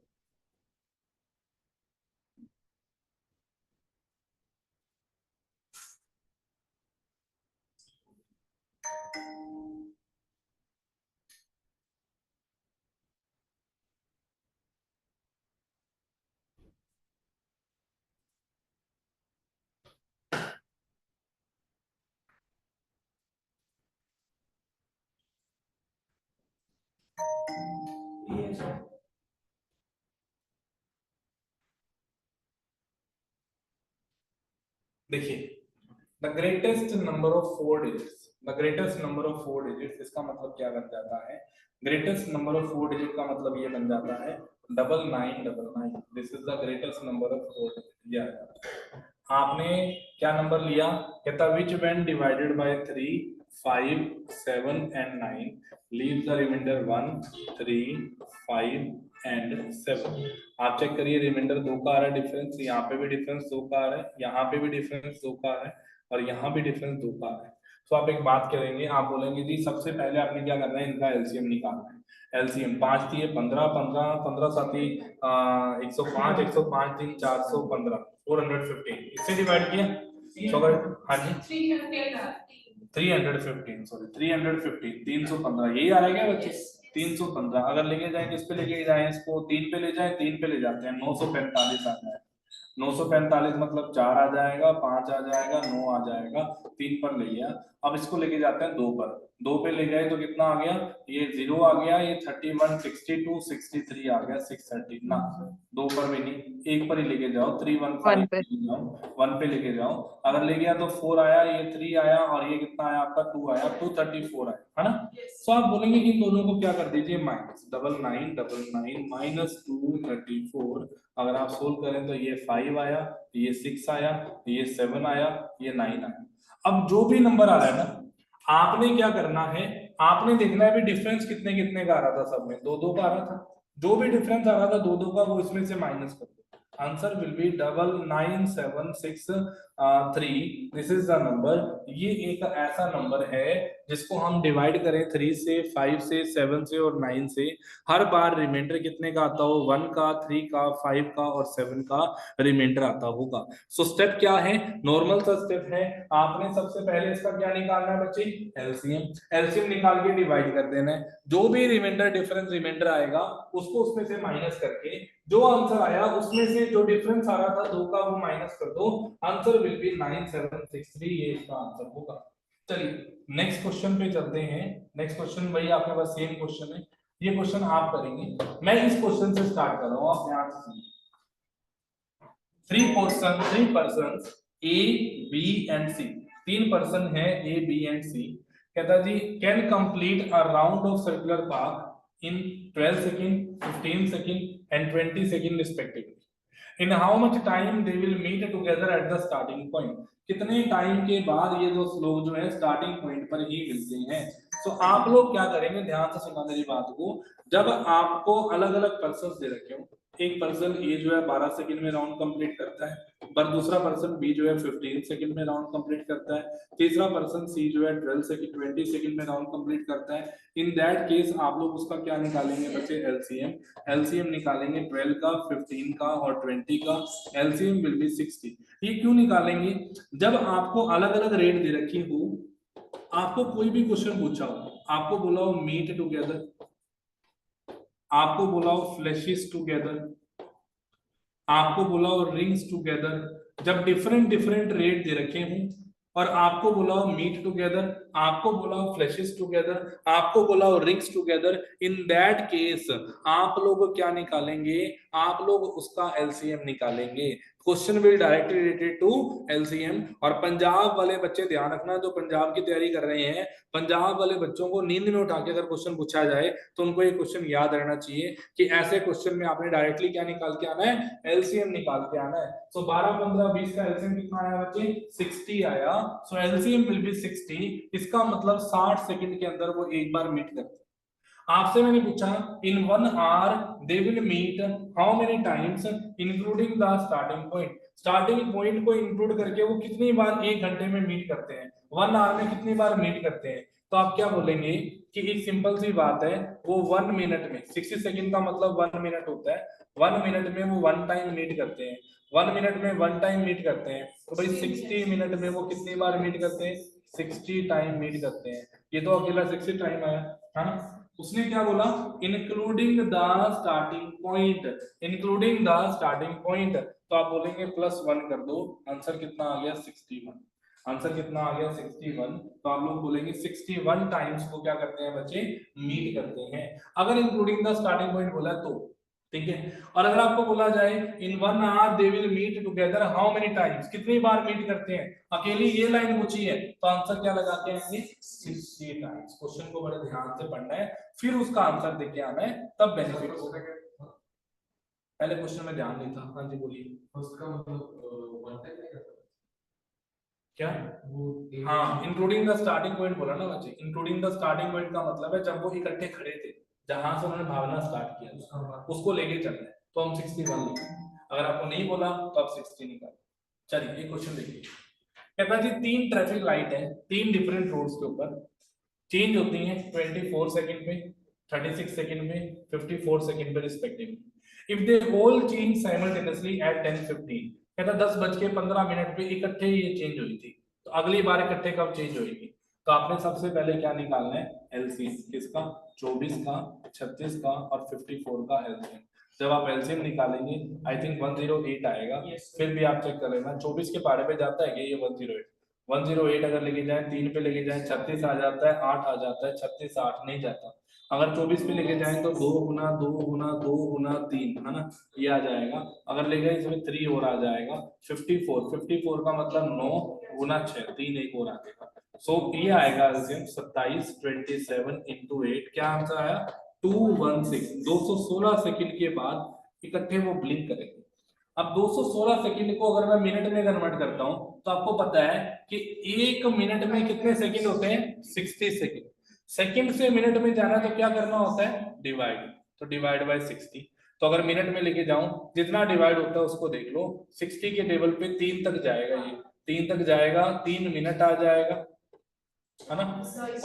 देखिए, the greatest number of 4 digits, the greatest number of 4 digits, इसका मतलब क्या बन जाता है? ग्रेटेस्ट नंबर ऑफ 4 डिजिट का मतलब ये बन जाता है 9999। This is the greatest number of 4 digit. ये आ जाता है। आपने क्या नंबर लिया? कहता which when divided by 3, 5, 7 and 9 leave the remainder 1, 3, 5 and 7। आप चेक करिए, रिमाइंडर 2 का आ रहा है डिफरेंस, यहाँ पे भी डिफरेंस 2 का आ रहा है, यहाँ पे भी डिफरेंस 2 का आ रहा है, और यहाँ भी डिफरेंस 2 का आ रहा है। तो आप एक बात करेंगे, आप बोलेंगे जी सबसे पहले आपने क्या करना है, इनका एलसीएम निकालना है। एलसीएम 5 दिए 15, 15, 15 साथी 105, 105 3 415, 415, इससे डिवाइड किया। तो अगर हाँ जी 315, सॉरी 315, 315 यही आ रहा है क्या बच्चे? 315 अगर लेके जाए, किस पे लेके जाए इसको? 3 पे ले जाए, 3 पे ले जाते हैं, 945 आ जाए। 945 मतलब 4 आ जाएगा, 5 आ जाएगा, 9 आ जाएगा, 3 पर ले गया। अब इसको लेके जाते हैं 2 पर, 2 पे ले गए तो कितना आ गया? ये 0 आ गया, ये 31, 62, 63 आ गया, 630 ना। 2 पर भी नहीं, 1 पर ही लेके जाओ, 315 पे लेके जाओ, 1 पे लेके जाओ। अगर ले गया तो 4 आया, ये 3 आया, और ये कितना आया आपका? 2 आया, 234 आया, है ना। तो आप बोलेंगे इन दोनों को क्या कर दीजिए, माइनस 9999 माइनस 234। अगर आप सोल्व करें तो ये 5 आया, ये 6 आया, ये 7 आया, ये 9 आया। अब जो भी नंबर आ रहा है ना, आपने क्या करना है, आपने देखना है भी डिफरेंस कितने कितने का आ रहा था, सब में 2-2 का आ रहा था। जो भी डिफरेंस आ रहा था 2-2 का, वो इसमें से माइनस कर दो। Answer will B 99763। This is the number. ये एक ऐसा नंबर है जिसको हम डिवाइड करें 3 से, 5 से, 7 से और 9 से, हर बार रिमाइंडर कितने का आता हो? 1 का, 3 का, 5 का और 7 का रिमाइंडर आता होगा। सो स्टेप क्या है? नॉर्मल सा स्टेप है। आपने सबसे पहले इसका क्या निकालना है बच्चे? एलसीएम। एलसीएम निकाल के डिवाइड कर देना है। जो भी रिमाइंडर डिफरेंस रिमाइंडर आएगा उसको उसमें से माइनस करके जो आंसर आया उसमें से जो डिफरेंस आ रहा था 2 का, वो माइनस कर दो। Answer will B 9763। ये इसका आंसर होगा। चलिए नेक्स्ट क्वेश्चन पे चलते हैं। नेक्स्ट क्वेश्चन वही आपके पास सेम क्वेश्चन है, ये क्वेश्चन आप करेंगे। मैं इस क्वेश्चन से स्टार्ट कर रहा हूं, आप ध्यान से सुनिए। 3 person A, B and C, 3 person है ए, बी एंड सी। कहता जी can complete a round of circular park in 12 second, 15 second and 20 second respectively. In how much time they will meet together at the starting point. कितने time के बाद ये दो लोग जो है स्टार्टिंग पॉइंट पर ही मिलते हैं। तो आप लोग क्या करेंगे, ध्यान से सुनना मेरी बात को। जब आपको अलग अलग पर्सन दे रखे हो, एक पर्सन ए जो है 12 सेकंड में राउंड कंप्लीट करता है, पर दूसरा पर्सन बी जो है 15 सेकंड में राउंड कंप्लीट करता है, तीसरा पर्सन सी जो है 12 सेकंड 20 सेकंड में राउंड कंप्लीट करता है। इन दैट केस आप लोग उसका क्या निकालेंगे बच्चे? एलसीएम। एलसीएम निकालेंगे 12 का, 15 का और 20 का। LCM will be 60। ये क्यों निकालेंगे? जब आपको अलग अलग रेट दे रखी हो, आपको कोई भी क्वेश्चन पूछा हो, आपको बोला हो मीट टुगेदर, आपको बोला हो फ्लैशेस टुगेदर, आपको बोला हो रिंग्स टुगेदर, जब डिफरेंट डिफरेंट रेट दे रखे हों और आपको बोला हो मीट टुगेदर, आपको बोला हो फ्लैशेस टुगेदर, आपको बोला हो rings together, in that case आप लोग क्या निकालेंगे? आप लोग उसका एलसीएम निकालेंगे। Question will directly related to LCM. और पंजाब वाले बच्चे ध्यान रखना, जो पंजाब की तैयारी कर रहे हैं, पंजाब वाले बच्चों को नींद में उठा के अगर क्वेश्चन पूछा जाए तो उनको ये क्वेश्चन याद रहना चाहिए कि ऐसे क्वेश्चन में आपने डायरेक्टली क्या निकाल के आना है? एलसीएम निकाल के आना है। सो 12, 15, 20 का एलसीएम कितना आया बच्चे? 60 आया। सो एलसीएम विल बी 60। इसका मतलब 60 सेकंड के अंदर वो एक बार मीट करते हैं। आपसे मैंने पूछा in 1 hour they will meet how many times including the starting point. Starting point को इंक्लूड करके वो कितनी बार एक घंटे में मीट करते हैं, 1 आवर में कितनी बार मीट करते हैं। तो आप क्या बोलेंगे कि एक सिंपल सी बात है, वो 1 मिनट में 60 सेकंड का मतलब 1 मिनट होता है। 1 मिनट में वो 1 टाइम मीट करते हैं, 1 मिनट में 1 टाइम मीट करते हैं। तो भाई 60 मिनट में वो कितनी बार मीट करते हैं? 60 टाइम मीट करते हैं। ये तो अकेला 60 टाइम आया है ना। उसने क्या बोला? Including the starting point, including the starting point. तो आप बोलेंगे +1 कर दो। आंसर कितना आ गया? 61। आंसर कितना आ गया? 61। तो आप लोग बोलेंगे 61 टाइम्स को क्या करते हैं बच्चे? मीट करते हैं। अगर इंक्लूडिंग द स्टार्टिंग पॉइंट बोला तो ठीक है। और अगर आपको बोला जाए in 1 hour they will meet together how many times, कितनी बार मीट करते हैं, अकेली ये लाइन पूछी है तो आंसर क्या लगा के आएंगे 60 टाइम्स। क्वेश्चन को बड़े ध्यान से पढ़ना है, फिर उसका आंसर देके आना है, तब बेनिफिट होगा। पहले क्वेश्चन में ध्यान नहीं था। हाँ जी बोलिए। उसका मतलब क्या? हाँ, इंक्लूडिंग द स्टार्टिंग पॉइंट बोला ना बच्चे। इंक्लूडिंग द स्टार्टिंग पॉइंट का मतलब है जब वो इकट्ठे खड़े थे, जहां से उन्होंने भागना स्टार्ट किया उसको लेके चलना है, तो हम 61 लिखेंगे। अगर आपको नहीं बोला तो आप 60 निकालो। चलिए ये क्वेश्चन देखिए। कहता है जी 3 ट्रैफिक लाइट है 3 डिफरेंट रोड्स के ऊपर, चेंज होती हैं 24 सेकंड पे, 36 सेकंड पे, 54 सेकंड पे respectively. If they all change simultaneously eight 10:15, कहता 10:15 पे इकट्ठे ये चेंज हुई थी, तो अगली बार इकट्ठे कब चेंज होगी? तो आपने सबसे पहले क्या निकालना है? एलसीएम किसका? 24 का, 36 का और 54 का एलसीएम। जब आप एलसीएम निकालेंगे आई थिंक 108 आएगा। फिर भी आप चेक कर लेना 24 के पारे पे जाता है कि ये 108 अगर लेके जाए 3 पे लेके जाए 36 आ जाता है, 8 आ जाता है, 36 8 नहीं जाता। अगर 24 पे लेके जाए तो 2 गुना 2 गुना 2 गुना 3 है ना, ये आ जाएगा। अगर ले गए इसमें 3 और आ जाएगा 54 का मतलब 9 गुना 6, 3 एक और आ जाएगा। सो ये आएगा 27 27 into 8, क्या आंसर आया? 216। 216 सेकंड के बाद इकट्ठे वो ब्लिंक करेंगे। अब 216 सेकंड को अगर मैं मिनट में कन्वर्ट करता हूं तो आपको पता है कि 1 मिनट में कितने सेकंड होते हैं? 60 सेकंड। सेकंड से मिनट में जाना तो क्या करना होता है? डिवाइड। तो डिवाइड बाय 60। तो अगर मिनट में लेके जाऊं, जितना डिवाइड होता है उसको देख लो। 60 के टेबल पे 3 तक जाएगा, ये 3 तक जाएगा, 3 मिनट आ जाएगा, है ना।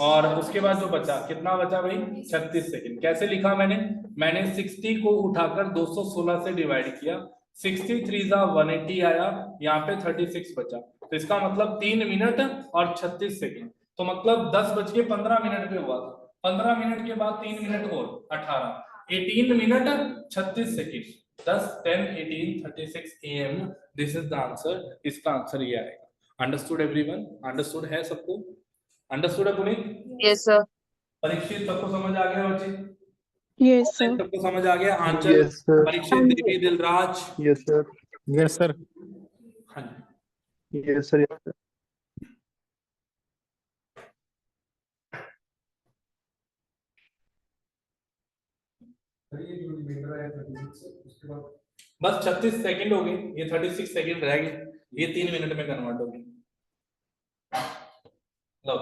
और उसके बाद जो बचा, कितना बचा भाई? 36 सेकंड। कैसे लिखा मैंने 60 को उठाकर 216 से डिवाइड किया, 63 180 आया, यहाँ पे 36 बचा। तो इसका मतलब 3 मिनट और 36 सेकंड। तो मतलब 10:15 पे हुआ था। 15 मिनट के बाद 3 मिनट और 18 minute 36 second. 10 10 18 36 AM। This is the answer. इसका आंसर ये आएगा। Understood everyone? अंडरस्टूड है सबको? अंडरस्टूड है पुनीत? Yes sir. परीक्षित सबको समझ आ गया बच्चे? Yes sir. सबको समझ आ गया? आंचल, Yes, sir. परीक्षित, देवी, Dilraj? Yes, sir. Yes, sir. हाँ जी। Yes, sir. Yes, sir. ये जो रिमाइंडर है 36 उसके बाद बस 36 सेकंड हो गए, ये 36 सेकंड रह गए, ये 3 मिनट में कन्वर्ट हो गए। लो,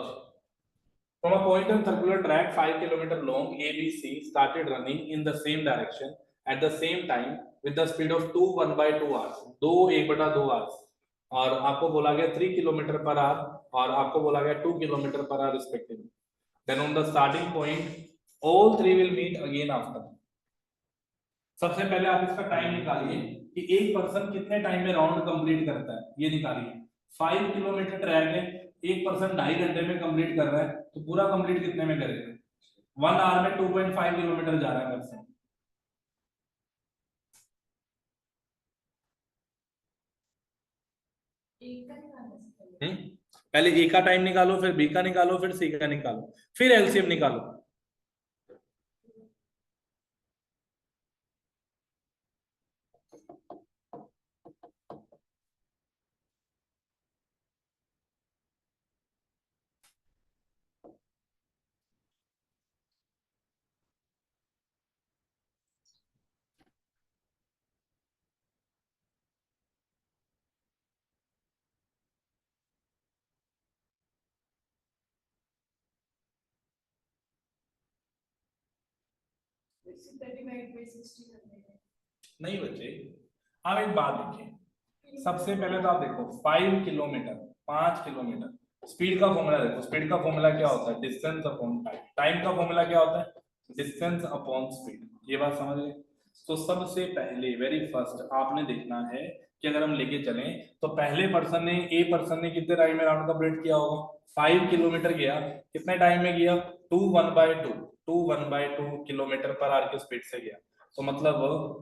from a point on circular track 5 kilometer long, ABC started running in the same direction at the same time with the speed of 2 1/2 hours, 2 1/2 hours, और आपको बोला गया 3 किलोमीटर पर आवर और आपको बोला गया 2 kilometre per hour respectively. Then on the starting point all three will meet again after। सबसे पहले आप इसका टाइम निकालिए कि एक पर्सन कितने टाइम में राउंड कंप्लीट करता है, ये निकालिए। 5 किलोमीटर ट्रैक है, एक पर्सन 2.5 घंटे में कंप्लीट कर रहा है, तो पूरा कंप्लीट कितने में करेगा? 1 आवर में 2.5 किलोमीटर जा रहा है पर्सन। पहले ए का टाइम निकालो, फिर बी का निकालो, फिर सी का निकालो, फिर एलसीएम निकालो। नहीं बच्चे, आप एक बात देखिए। सबसे पहले तो आप देखो 5 किलोमीटर, 5 किलोमीटर स्पीड का फॉर्मूला देखो। स्पीड का फॉर्मूला क्या होता है? Distance upon time. टाइम का फॉर्मूला क्या होता है? Distance upon speed. ये बात समझ गए? तो सबसे पहले वेरी फर्स्ट आपने देखना है कि अगर हम लेके चलें तो पहले पर्सन ने, ए पर्सन ने कितने टाइम में राउंड कंप्लीट किया होगा? 5 किलोमीटर गया, कितने टाइम में गया? 2 1/2 किलोमीटर पर आवर की स्पीड से गया। तो मतलब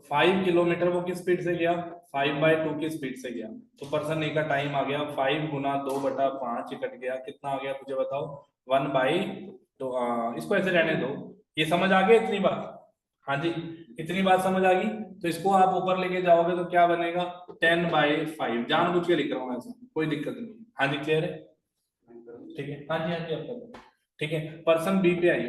5 किलोमीटर वो किस स्पीड से गया? 5/2 की स्पीड से गया। तो पर्सन ए का टाइम आ गया 5 गुना 2/5 कट गया, कितना आ गया मुझे बताओ? 1/2। इसको ऐसे रहने दो, ये समझ आ गया इतनी बात? हाँ जी, इतनी बात समझ आ गई? तो इसको आप ऊपर लेके जाओगे तो क्या बनेगा 10/5। जानबूझ के लिख रहा हूँ ऐसा, कोई दिक्कत नहीं। हाँ जी क्लियर है? ठीक है, हाँ जी हाँ जी, आप कर दो। ठीक है, पर्सन बी पे आइए।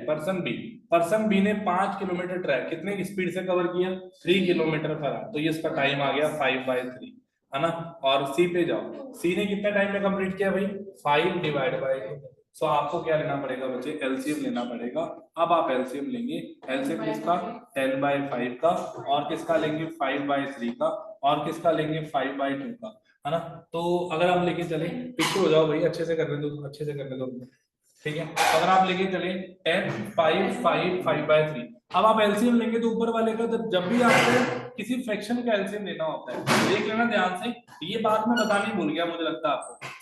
पर्सन बी ने 5 किलोमीटर ट्रैक कितने की स्पीड से कवर किया? 3 किलोमीटर पर आवर। तो ये इसका टाइम आ गया 5/3, है ना। और सी पे जाओ, सी ने कितने टाइम में कंप्लीट किया भाई? 5/2। सो आपको क्या लेना पड़ेगा बच्चे? एलसीएम लेना पड़ेगा। अब आप एलसीएम लेंगे, एलसीएम किसका? 10/5 का, और किसका लेंगे? 5/3 का, और किसका लेंगे? 5/2 का, है ना। तो अगर आप लेके चले, पीछे हो जाओ भाई, अच्छे से करने दो, अच्छे से करने दो। ठीक है, अगर आप लेके चले 10, 5, 5, 5/3। अब आप एलसीएम लेंगे तो ऊपर वाले का जब भी आपको किसी फ्रैक्शन का एलसीएम लेना होता है, देख लेना ध्यान से। ये बात मैं बतानी भूल गया, मुझे लगता है आपको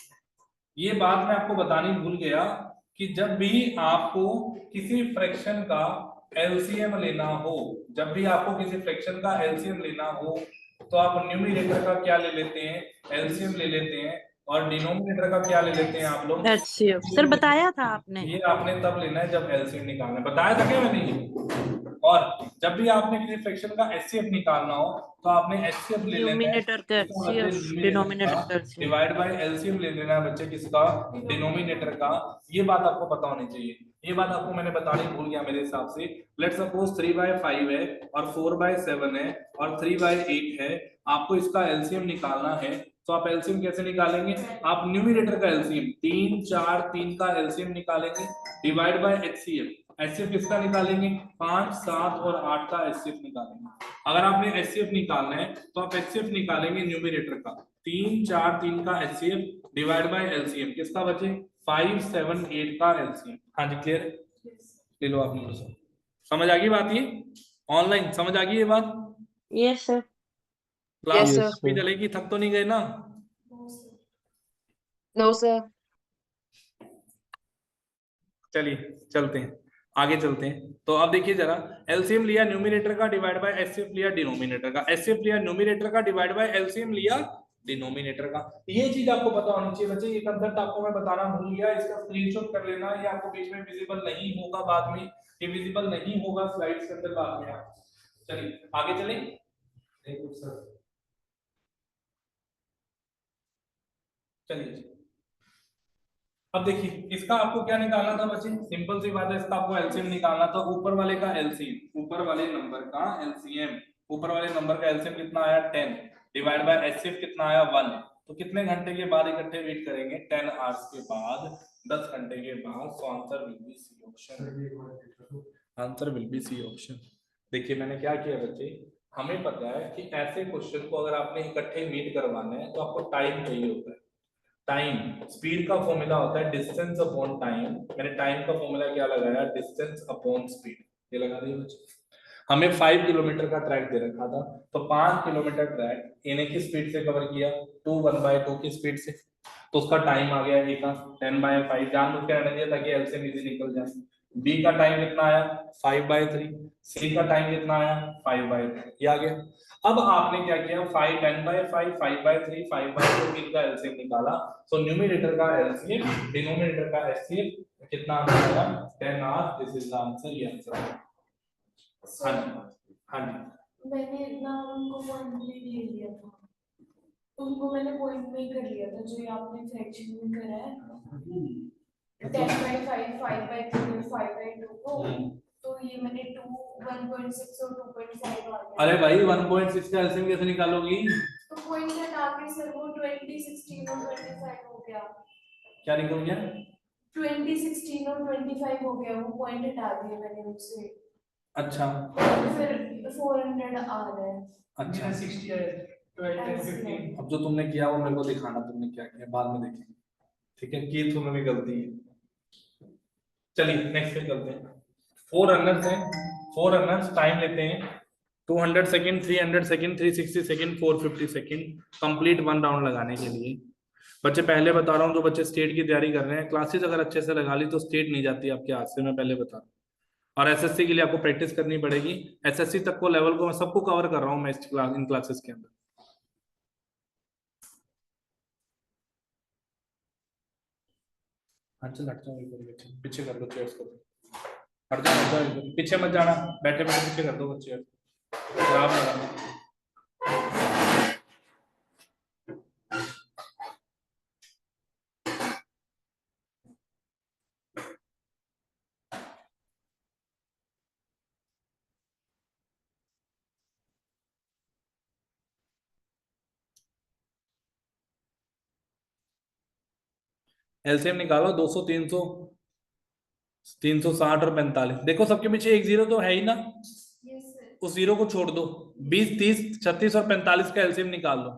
ये बात मैं आपको बतानी भूल गया कि जब भी आपको किसी फ्रैक्शन का एलसीएम लेना हो, जब भी आपको किसी फ्रैक्शन का एलसीएम लेना हो, तो आप न्यूमरेटर का क्या ले लेते हैं? एलसीएम ले लेते हैं। और डिनोमिनेटर का क्या ले लेते हैं आप लोग? HCF सर बताया था आपने। ये आपने तब लेना है जब एलसीएम निकालना है। बताया था क्या मैंने ये? और जब भी आपने किसी फ्रैक्शन का एचसीएफ निकालना हो तो आपने एचसीएफ ले लेना है न्यूमिनेटर का HCF, डिनोमिनेटर का HCF। डिवाइड बाय एलसीएम ले लेना है बच्चे किसका? डिनोमिनेटर का। ये बात आपको पता होनी चाहिए, ये बात आपको मैंने बतानी भूल गया मेरे हिसाब से। लेट्स सपोज 3/5 है और 4/7 है और 3/8 है, आपको इसका एलसीएम निकालना है। तो आप एलसीएम कैसे निकालेंगे? आप न्यूमरेटर का एलसीएम 3, 4, 3 का एलसीएम निकालेंगे, डिवाइड बाय एचसीएफ। एचसीएफ किसका निकालेंगे? 5, 7 और 8 का एचसीएफ निकालेंगे। अगर आपने एचसीएफ निकालना है तो आप एचसीएफ निकालेंगे न्यूमरेटर का 3, 4, 3 का एचसीएफ डिवाइड बाय एलसीएम किसका बचे? 5, 7, 8 का एलसीएम। हाँ जी क्लियर? ले लो आप नंबर से। समझ आ गई बात? ये ऑनलाइन समझ आ गई ये बात? Yes sir. Class Yes, sir. भी चलेगी, थक तो नहीं गए ना? No, sir. चलिए चलते हैं, आगे चलते हैं। तो अब देखिए जरा, एलसीएम लिया न्यूमरेटर का डिवाइड बाय एचसीएफ लिया डिनोमिनेटर का, एचसीएफ लिया न्यूमरेटर का डिवाइड बाय एलसीएम लिया डिनोमिनेटर का। ये चीज आपको पता होनी चाहिए बच्चे। ये कंसेप्ट आपको मैं बताना भूल गया, इसका स्क्रीनशॉट कर लेना। ये आपको बीच में विजिबल नहीं होगा, बाद में ये विजिबल नहीं होगा स्लाइड्स के अंदर बाद में। आप चलिए आगे चलें। देखो सर, चलिए अब देखिए, इसका आपको क्या निकालना था बच्चे? सिंपल सी बात है, इसका आपको एलसीएम निकालना था। ऊपर वाले का एलसीएम, ऊपर वाले नंबर का एलसीएम, ऊपर वाले नंबर का एलसीएम कितना आया? 10 डिवाइड बाय एचसीएफ कितना आया? 1। तो कितने घंटे के बाद इकट्ठे वेट करेंगे? 10 आवर्स के बाद, 10 घंटे के बाद। So answer will be C option. Sir ये एक बार देखो तो answer will be C option. देखिए मैंने क्या किया बच्चे, हमें पता है कि ऐसे क्वेश्चन को अगर आपने इकट्ठे मीट करवाना है तो आपको टाइम चाहिए होता है। टाइम, स्पीड का फॉर्मूला होता है डिस्टेंस अपॉन टाइम। मैंने टाइम का फॉर्मूला क्या लगाया? Distance upon speed. ये लगा दिया बच्चे। हमें 5 किलोमीटर का ट्रैक दे रखा था, तो 5 किलोमीटर ट्रैक इन्हें की स्पीड से कवर किया? 2 1/2 की स्पीड से। तो उसका टाइम आ गया ए का 10/5। जानबूझ के रहने दिया ताकि एलसीएम इजी निकल जाए। बी का टाइम कितना आया? 5/3। सी का टाइम कितना आया? 5/3। ये आ गया। अब आपने क्या किया? 5 10/5 5/3 5/2 इनका एलसीएम निकाला। सो न्यूमरेटर का एलसीएम डिनोमिनेटर का एचसीएफ कितना आया? 10 hour. This is the answer. ये आंसर है। हाँ जी हाँ जी। मैंने इतना उनको पॉइंट में ले लिया था, उनको मैंने पॉइंट में ही कर लिया था जो ये आपने फ्रैक्शन में करा है 10/5 5/3 5/2 को। तो ये मैंने 2 1.6 और 2.5 आ गया। अरे भाई 1.6 का एलसीएम कैसे निकालोगी? तो पॉइंट हटा के सर वो 20 16 और 25 हो गया। क्या निकल गया? 20 16 और 25 हो गया, वो पॉइंट हटा दिए मैंने उससे। अच्छा फिर 400 आ रहा है। अच्छा। 60 है 12 10 15। अब जो तुमने किया वो मेरे को दिखाना, तुमने क्या किया बाद में देखेंगे। ठीक है, की तुम्हें भी गलती है। चलिए नेक्स्ट पे चलते हैं। 4 रनर्स हैं, 4 रनर्स टाइम लेते हैं 200 second 300 second 360 second 450 second complete 1 round लगाने के लिए। बच्चे पहले बता रहा हूँ, जो बच्चे स्टेट की तैयारी कर रहे हैं, क्लासेस अगर अच्छे से लगा ली तो स्टेट नहीं जाती आपके हाथ से, मैं पहले बता रहा हूँ। और एसएससी के लिए आपको प्रैक्टिस करनी पड़ेगी। एसएससी तक को लेवल को मैं सबको कवर कर रहा हूँ मैं इस क्लास इन क्लासेस के अंदर। अच्छा हट जाओ इधर, पीछे कर दो चेयर्स को, हट जाओ पीछे मत जाना, बैठे बैठे पीछे कर दो बच्चे। खराब लगा। एलसीएम निकालो 200 300 360 और 45। देखो सबके पीछे एक जीरो तो है ही ना, यस सर। उस जीरो को छोड़ दो। 20 30 36 और 45 का एलसीएम निकाल लो।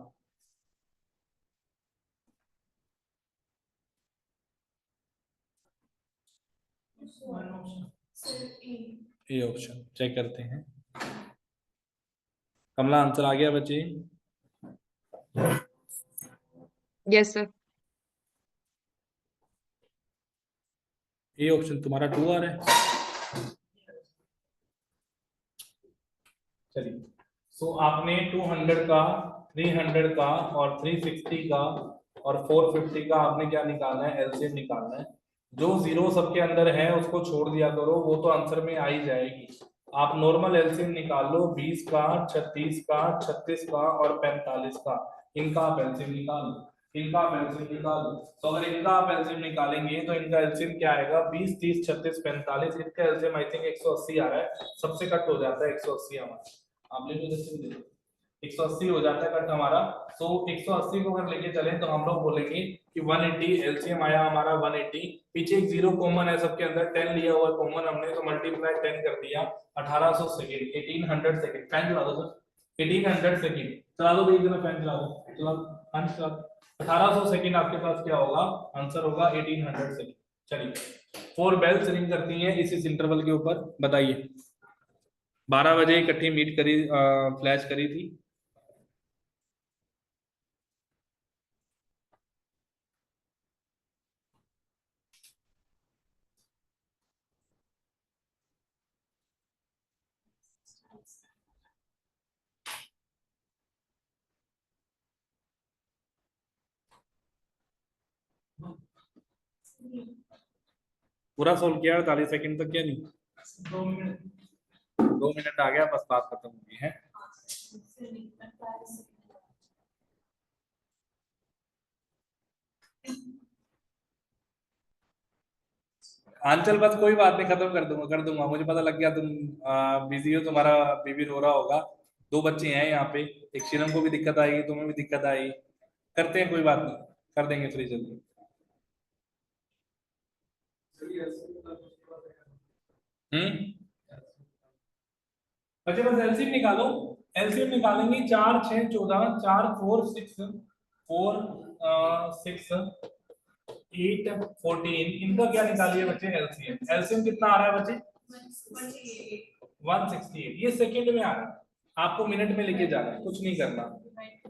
सर ए। ये ऑप्शन चेक करते हैं। कमला आंसर आ गया बच्चे? Yes, sir. ये ऑप्शन तुम्हारा 2 आ रहा है। चलिए, सो आपने 200 का, 300 का और 360 का और 450 का आपने क्या निकालना है? एलसीएम निकालना है। जो जीरो सबके अंदर है उसको छोड़ दिया करो, वो तो आंसर में आ ही जाएगी। आप नॉर्मल एलसीएम निकाल लो 20 का, 36 का, 36 का और 45 का। इनका आप एलसीएम निकाल लो, इनका आप एलसीएम निकाल लो। तो अगर इनका आप एलसीएम निकालेंगे तो इनका एलसीएम क्या आएगा? 20 30 36 45। इनका एलसीएम आई थिंक 180 आ रहा है, सबसे कट हो जाता है 180 हमारा। आप ले लो, जैसे भी ले लो, 180 हो जाता है कट हमारा। तो 180 को अगर लेके चलें तो हम लोग बोलेंगे कि 180 एलसीएम आया हमारा 180। पीछे एक जीरो कॉमन है सबके अंदर, 10 लिया हुआ कॉमन हमने, तो मल्टीप्लाई 10 कर दिया। 1800 सेकंड, 1800 सेकंड। फैन चला दो सर, 1800 सेकंड चला दो भाई, इतना फैन चला दो, चला फैन चला। 1800 सेकंड आपके पास क्या होगा? आंसर होगा 1800 सेकंड। चलिए, 4 बेल्स रिंग करती हैं इस इंटरवल के ऊपर। बताइए, 12 बजे इकट्ठी मीट करी, फ्लैश करी थी। पूरा सोल्व किया 48 सेकंड तक, क्या नहीं? 2 मिनट, 2 मिनट आ गया, बस बात खत्म हो गई है। आंचल बस कोई बात नहीं, खत्म कर दूंगा। मुझे पता लग गया तुम बिजी हो, तुम्हारा बेबी रो रहा होगा। 2 बच्चे हैं यहाँ पे, एक शिरम को भी दिक्कत आएगी, तुम्हें भी दिक्कत आएगी। करते हैं, कोई बात नहीं, कर देंगे फ्री जल्दी। बच्चे बस एलसीएम निकालो। एलसीएम निकालेंगे 4 6 14, 4 4 6 4 6 8 14। इनका क्या निकालिए बच्चे? एलसीएम। एलसीएम कितना आ रहा है बच्चे? 168। ये सेकंड में आ रहा है, आपको मिनट में लेके जाना है, कुछ नहीं करना।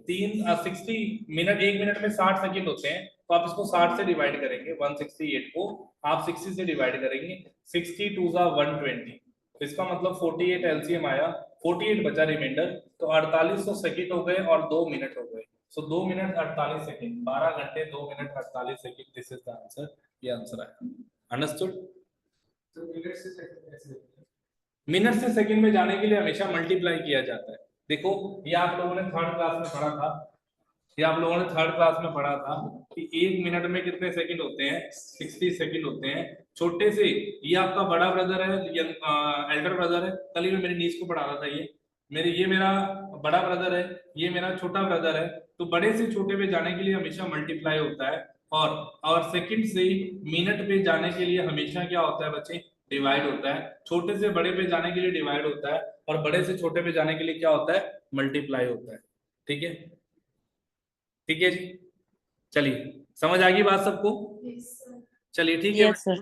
60 मिनट, 1 मिनट में 60 सेकंड होते हैं, तो आप इसको 60 से डिवाइड करेंगे। 168 को आप 60 से डिवाइड करेंगे, 60 2 जा 120। तो इसका मतलब 48 एलसीएम आया, 48 बचा रिमाइंडर। तो 4800 सेकंड हो गए और 2 मिनट हो गए। सो 2 मिनट 48 सेकंड, 12 घंटे 2 minute 48 second. This is the answer. ये आंसर आया। अंडरस्टूड? तो मिनट से सेकंड कैसे होता है? मिनट से सेकंड में जाने के लिए हमेशा मल्टीप्लाई किया जाता है। देखो, ये आप लोगों ने थर्ड क्लास में पढ़ा था, ये आप लोगों ने थर्ड क्लास में पढ़ा था कि 1 मिनट में कितने सेकंड होते हैं? 60 सेकंड होते हैं। छोटे से, ये आपका बड़ा ब्रदर है, एल्डर ब्रदर है। कल ही मैं मेरी नीस को पढ़ा रहा था, ये मेरा बड़ा ब्रदर है, ये मेरा छोटा ब्रदर है। तो बड़े से छोटे पे जाने के लिए हमेशा मल्टीप्लाई होता है, और सेकंड से मिनट पे जाने के लिए हमेशा क्या होता है बच्चे? डिवाइड होता है। छोटे से बड़े पे जाने के लिए डिवाइड होता है, और बड़े से छोटे पे जाने के लिए क्या होता है? मल्टीप्लाई होता है। ठीक है, ठीक है जी। चलिए, समझ आ गई बात सबको? चलिए ठीक है। Yes, sir.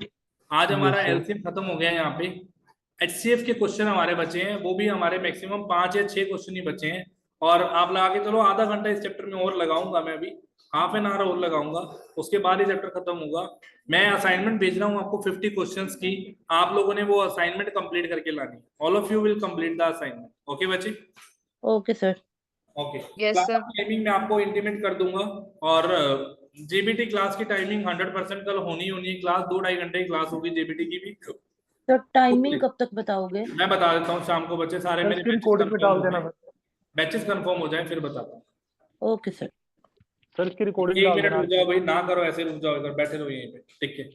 आज हमारा Yes, sir. एलसीएम खत्म हो गया। यहाँ पे एचसीएफ के क्वेश्चन हमारे बचे हैं, वो भी हमारे मैक्सिमम 5 या 6 क्वेश्चन ही बचे हैं। और आप लगा के चलो आधा घंटा इस चैप्टर में और लगाऊंगा मैं, अभी हाफ एन आवर और लगाऊंगा, उसके बाद ही चैप्टर खत्म होगा। मैं असाइनमेंट भेज रहा हूँ आपको 50 क्वेश्चंस की। आप लोगों ने वो असाइनमेंट कंप्लीट करके लानी है। All of you will complete the assignment. Okay बच्चे? Okay, sir. Okay. Yes, sir. Timing मैं आपको इंटीमेट कर दूंगा। और जेबीटी क्लास की टाइमिंग 100% कल होनी है क्लास। 2-2.5 घंटे की क्लास होगी जेबीटी की भी। तो टाइमिंग कब तक बताओगे? मैं बता देता हूँ शाम को, बच्चे सारे सर मेरे इसकी रिकॉर्डिंग पे डाल देना। बैचेस कंफर्म हो जाए फिर बताता हूँ। Okay sir. सर इसकी रिकॉर्डिंग एक डाल मिनट देना। रुक जाओ भाई, ना करो ऐसे, रुक जाओ इधर बैठे रहो यहीं पे, ठीक है।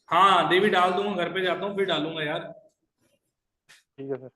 हाँ देवी डाल दूंगा, घर पे जाता हूँ फिर डालूंगा यार। ठीक है सर।